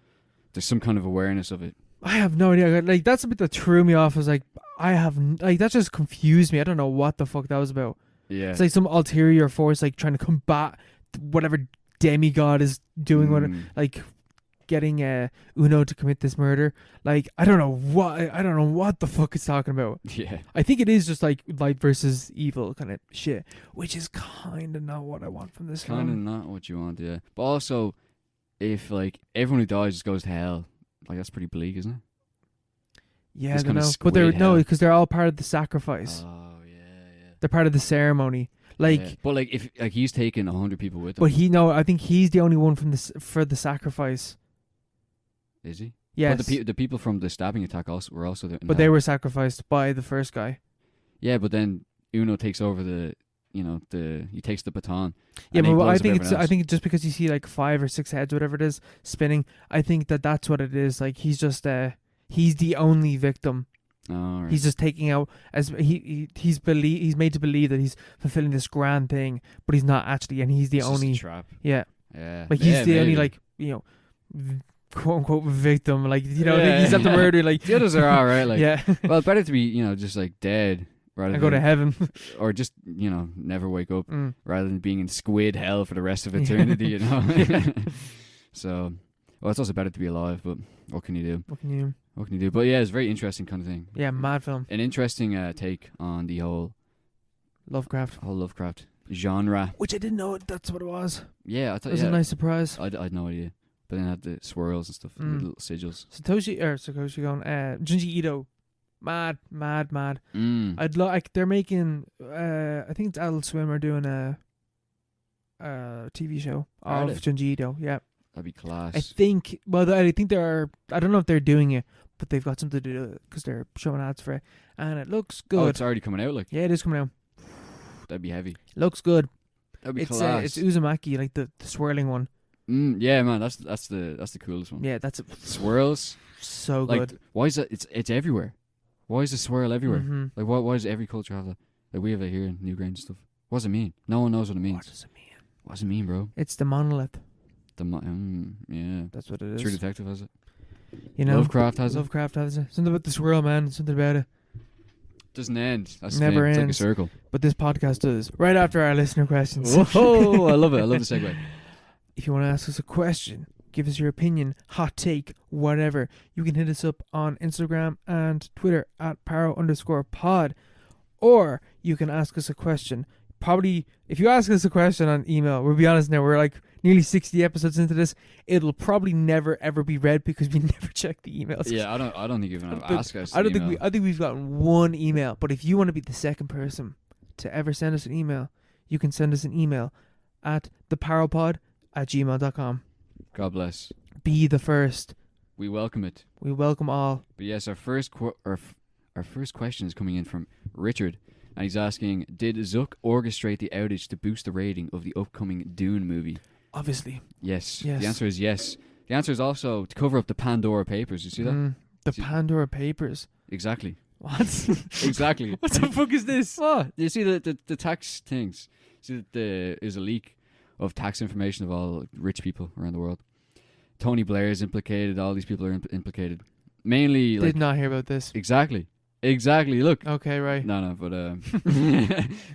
there's some kind of awareness of it. I have no idea. Like that's a bit that threw me off. I was like, that just confused me. I don't know what the fuck that was about. Yeah, it's like some ulterior force like trying to combat whatever demigod is doing what, like getting Uno to commit this murder. Like I don't know what the fuck it's talking about. Yeah, I think it is just like light versus evil kind of shit, which is kind of not what I want from this film. Kind of not what you want, yeah. But also, if like everyone who dies just goes to hell, like that's pretty bleak, isn't it? Yeah, I don't know. But because they're all part of the sacrifice. Oh yeah. They're part of the ceremony. Like, yeah. But like if like he's taking 100 people with him. But I think he's the only one for the sacrifice. Is he? Yes. But the people from the stabbing attack were also there. But they were sacrificed by the first guy. Yeah, but then Uno takes over he takes the baton. Yeah, but I think just because you see like 5 or 6 heads, whatever it is, spinning, I think that's what it is. Like he's just he's the only victim. Oh, right. He's just taking out as he's made to believe that he's fulfilling this grand thing, but he's not actually, and he's the only just a trap. Yeah. Yeah. Like he's the only like quote unquote victim. Like he's at the murder. Like the others are all right. Like yeah. Well, better to be just like dead rather than go to heaven, or just never wake up rather than being in squid hell for the rest of eternity. So, well, it's also better to be alive. But what can you do? What can you do? But yeah, it's a very interesting kind of thing. Yeah, mad film. An interesting take on the whole Lovecraft genre. Which I didn't know that's what it was. Yeah, I thought it was a nice surprise. I had no idea. But then it had the swirls and stuff, the little sigils. Satoshi going, Junji Ito. Mad. They're making, I think it's Adult Swim are doing a TV show of Junji Ito. Yeah. That'd be class. I think they're, I don't know if they're doing it, but they've got something to do because they're showing ads for it. And it looks good. Oh, it's already coming out? Like? Yeah, it is coming out. That'd be heavy. Looks good. That'd be class. It's Uzumaki, like the swirling one. Yeah, man, that's the coolest one. Yeah, that's swirls. So like, good. Why is that? It's everywhere. Why is the swirl everywhere? Mm-hmm. Like, why does every culture have that? Like, we have it here in Newgrange and stuff. What does it mean? No one knows what it means. What does it mean? What does it mean, bro? It's the monolith. Yeah. That's what it is. True Detective has it. You know, Lovecraft has it. Something about the swirl, man. Something about it. Doesn't end. That's Never ends. ends. It's like a circle. But this podcast does. Right after our listener questions. Whoa! I love it. I love the segue. If you want to ask us a question, give us your opinion, hot take, whatever, you can hit us up on Instagram and Twitter at @paro_pod. Or you can ask us a question. Probably, if you ask us a question on email, we'll be honest now, we're like nearly 60 episodes into this. It'll probably never ever be read because we never check the emails. Yeah, I don't think you're gonna ask us. I think we've gotten one email. But if you want to be the second person to ever send us an email, you can send us an email at theparopod@gmail.com. God bless. Be the first. We welcome it. We welcome all. But yes, our first question is coming in from Richard. And he's asking, did Zuck orchestrate the outage to boost the rating of the upcoming Dune movie? Obviously. Yes. The answer is yes. The answer is also to cover up the Pandora Papers. You see that? Pandora Papers. Exactly. What? Exactly. What the fuck is this? What? You see the tax things? See that there's a leak of tax information of all rich people around the world. Tony Blair is implicated. All these people are implicated. Mainly, did not hear about this. Exactly. Look. Okay, right. No, but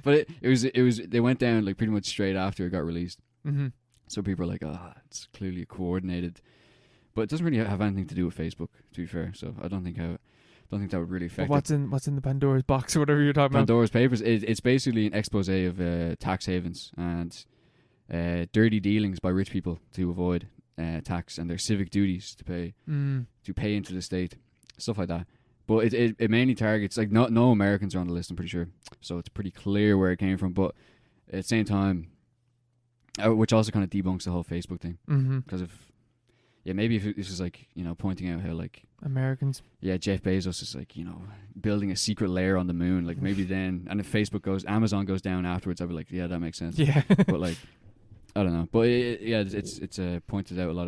but it was they went down like pretty much straight after it got released. Mm-hmm. So people are like, it's clearly coordinated, but it doesn't really have anything to do with Facebook, to be fair. So I don't think that would really affect. What's in the Pandora's box or whatever you're talking about? Pandora's Papers. It's basically an expose of tax havens and dirty dealings by rich people to avoid tax and their civic duties to pay into the state, stuff like that. But it mainly targets, like, no Americans are on the list, I'm pretty sure. So it's pretty clear where it came from. But at the same time, which also kind of debunks the whole Facebook thing. Because maybe if this is like, pointing out how, like, Americans. Yeah, Jeff Bezos is like, building a secret lair on the moon. Like, maybe then, and if Amazon goes down afterwards, I'd be like, yeah, that makes sense. Yeah. But, like, I don't know. But it's pointed out a lot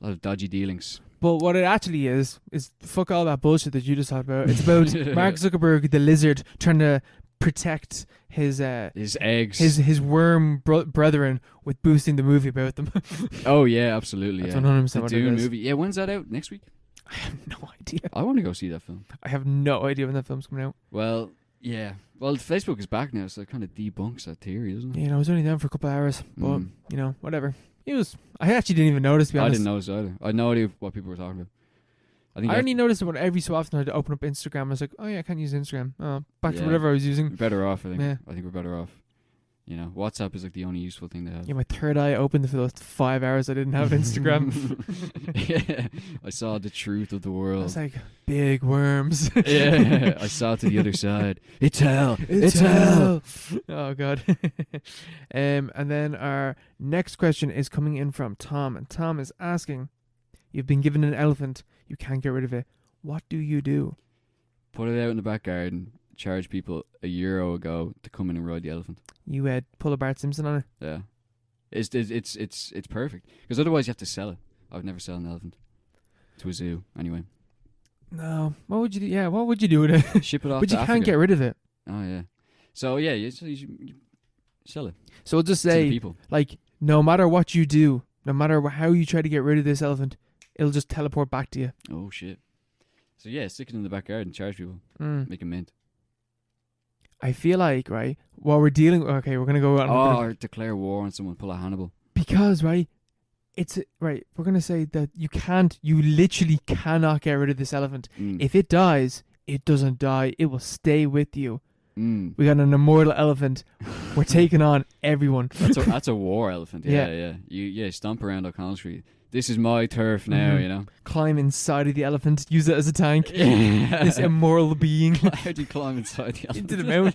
of dodgy dealings. But what it actually is fuck all that bullshit that you just talked about. It's about Mark Zuckerberg, the lizard, trying to protect his eggs, his worm brethren with boosting the movie about them. Oh yeah, absolutely. That's 100% what it Dune is. movie. Yeah, when's that out? Next week? I have no idea. I want to go see that film. I have no idea when that film's coming out. Well, yeah. Well, Facebook is back now, so it kind of debunks that theory, doesn't it? I was only down for a couple of hours, but whatever. I actually didn't even notice, to be honest. I didn't notice either. I had no idea what people were talking about. I only noticed it when every so often I'd open up Instagram. I was like, oh yeah, I can't use Instagram. Back to whatever I was using. We're better off, I think. Yeah. I think we're better off. WhatsApp is like the only useful thing to have. Yeah, my third eye opened for those 5 hours I didn't have Instagram. Yeah, I saw the truth of the world. I was like, big worms. Yeah, I saw to the other side. It's hell. It's hell. Oh, God. And then our next question is coming in from Tom. And Tom is asking, you've been given an elephant. You can't get rid of it. What do you do? Put it out in the back garden. Charge people €1 a go to come in and ride the elephant. You pull a Bart Simpson on it? Yeah. It's perfect. Because otherwise you have to sell it. I would never sell an elephant to a zoo, anyway. No. What would you do? Yeah, what would you do with it? Ship it off But to you Africa. can't get rid of it. Oh, yeah. So, yeah, you sell it. So we'll just to say, the people. like, no matter what you do, no matter how you try to get rid of this elephant, it'll just teleport back to you. Oh, shit. So, yeah, stick it in the back garden, charge people, make a mint. I feel like, right, while we're dealing... Okay, we're going to go on... Or declare war on someone, pull a Hannibal. Because, right, we're going to say that you literally cannot get rid of this elephant. If it dies, it doesn't die. It will stay with you. We got an immortal elephant. We're taking on everyone. That's a war elephant. Yeah. You stomp around O'Connell Street. This is my turf now, Climb inside of the elephant. Use it as a tank. This immoral being. How do you climb inside the elephant? Into the mouth.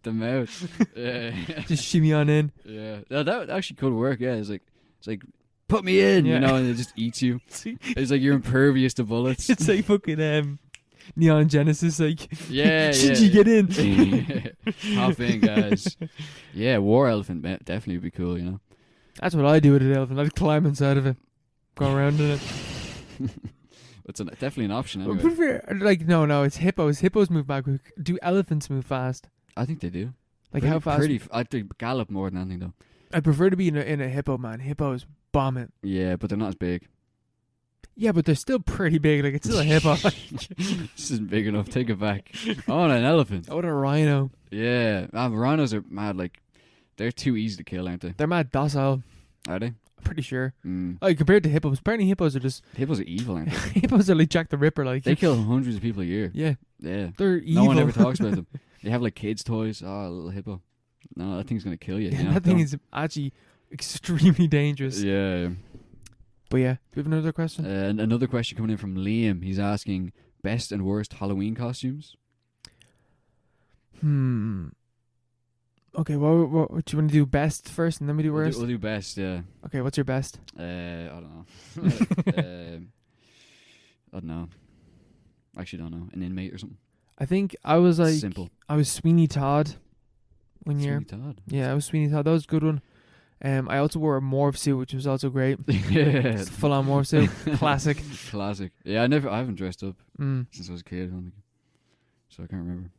The mouth. Yeah. Just shimmy on in. Yeah. That actually could work. Yeah. It's like put me in, and it just eats you. It's like you're impervious to bullets. It's like fucking Neon Genesis. Like, should you get in? Hop in, guys. Yeah, war elephant definitely would be cool. That's what I do with an elephant. I'd climb inside of it, go around in it. It's definitely an option anyway. No, it's hippos. Hippos move back. Do elephants move fast? I think they do. Like how fast? I think gallop more than anything though. I prefer to be in a hippo, man. Hippos bomb it. Yeah, but they're not as big. Yeah, but they're still pretty big. Like, it's still a hippo. This isn't big enough. Take it back. I want an elephant. I want a rhino. Yeah. Rhinos are mad. Like, they're too easy to kill, aren't they? They're mad docile. Are they? I'm pretty sure. Compared to hippos. Apparently hippos are just... Hippos are evil, aren't they? Hippos are like Jack the Ripper. Like they kill hundreds of people a year. Yeah. Yeah. They're evil. No one ever talks about them. They have, like, kids' toys. Oh, a little hippo. No, that thing's going to kill you. Yeah, that thing is actually extremely dangerous. Yeah. But yeah, do you have another question? Another question coming in from Liam. He's asking, best and worst Halloween costumes? Okay, what do you want to do best first and then we do worst? We'll do best, yeah. Okay, what's your best? I don't know. I don't know. Actually, don't know. An inmate or something. I think I was like... Simple. I was Sweeney Todd one year. Sweeney Todd? Yeah, I was Sweeney Todd. That was a good one. I also wore a morph suit, which was also great. Yeah. Full on morph suit. Classic. Classic. Yeah, I haven't dressed up since I was a kid, I don't think. So I can't remember.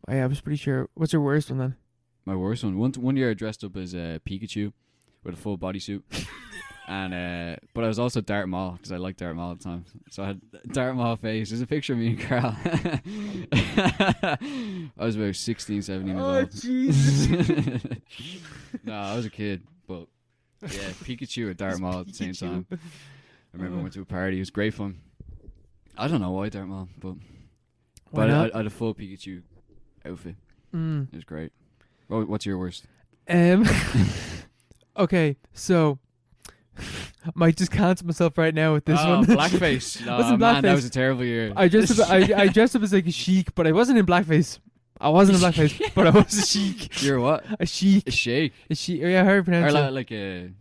Oh, yeah, I was pretty sure. What's your worst one then? My worst one. One year I dressed up as Pikachu with a full bodysuit. And but I was also Darth Maul because I liked Darth Maul at the time. So I had Darth Maul face. There's a picture of me and Carl. I was about 16, 17 years old. Oh, Jesus. No, I was a kid. But yeah, Pikachu and Darth Maul at the same time. I remember I went to a party. It was great fun. I don't know why Darth Maul, but I had a full Pikachu outfit. It was great. What's your worst? Okay, so I might just cancel myself right now with this one. Blackface. No, wasn't man, blackface. that was a terrible year. I dressed up as like a sheik, but I wasn't in blackface. I wasn't in blackface, but I was a sheik. You're what? A sheik. A sheik? A sheik. Yeah, how do you pronounce it? Or like a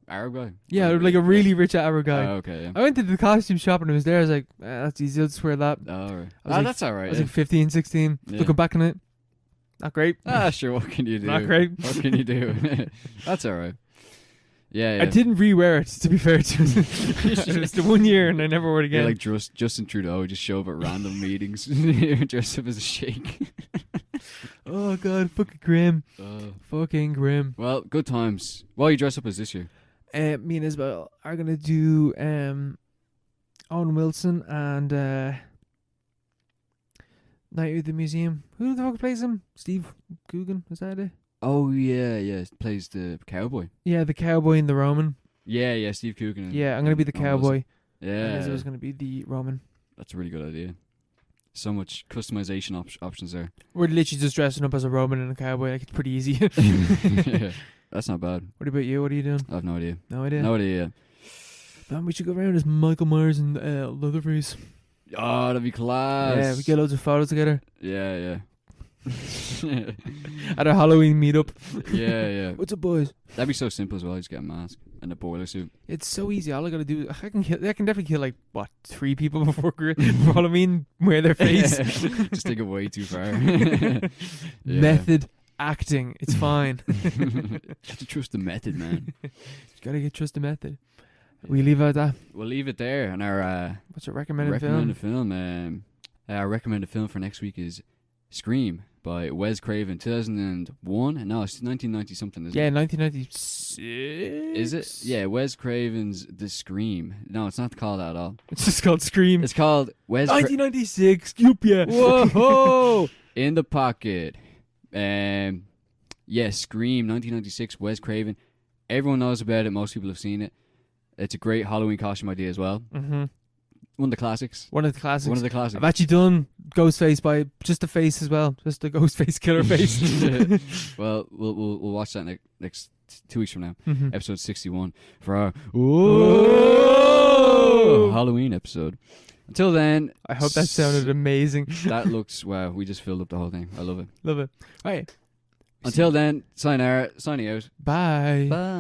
Arab guy? Yeah, like a really rich Arab guy. Oh, okay. Yeah. I went to the costume shop and it was there. I was like, that's easy. I'll just wear that. Oh, right. That's alright. I was like 15, 16. Yeah. Looking back on it, not great. Sure. What can you do? Not great. What can you do? That's alright. Yeah. I didn't re-wear it, to be fair to it. It was the 1 year and I never wore it again. Yeah, like Justin Trudeau just show up at random meetings dressed up as a sheik. Oh god, fucking grim. Fucking grim. Well, good times. What are you dressed up as this year? Me and Isabel are gonna do Owen Wilson and Night at the Museum. Who the fuck plays him? Steve Coogan, is that it? Oh yeah. Plays the cowboy. Yeah, the cowboy and the Roman. Yeah, Steve Coogan. Yeah, I'm gonna be the cowboy. Yeah. And Isabel's gonna be the Roman. That's a really good idea. So much customization options there. We're literally just dressing up as a Roman and a cowboy. Like, it's pretty easy. Yeah, that's not bad. What about you? What are you doing? I have no idea. No idea? No idea. Man, we should go around as Michael Myers and Leatherface. Oh, that'd be class. Yeah, we get loads of photos together. Yeah. At our Halloween meetup. Yeah. What's up, boys? That'd be so simple as well. Just get a mask and a boiler suit. It's so easy. All I gotta do, I can definitely kill like 3 people before Halloween. Wear their face. Just take it way too far. Method acting. It's fine. You have to trust the method, man. You gotta trust the method. We leave it at that. We'll leave it there. And our what's your recommended film? Our recommended film for next week is Scream by Wes Craven, 2001. No, it's 1990 something, isn't it? Yeah, 1996. Is it? Yeah, Wes Craven's The Scream. No, it's not called that at all. It's just called Scream. It's called 1996. Cupia. Whoa! In the pocket. Yeah, Scream, 1996. Wes Craven. Everyone knows about it. Most people have seen it. It's a great Halloween costume idea as well. Mm-hmm. One of the classics. I've actually done Ghostface by just the face as well. Just the Ghostface killer face. Well, we'll watch that next 2 weeks from now. Mm-hmm. Episode 61 for our Halloween episode. Until then, I hope that sounded amazing. That looks, wow, we just filled up the whole thing. I love it. Love it. All right. Until then, signing out. Bye. Bye.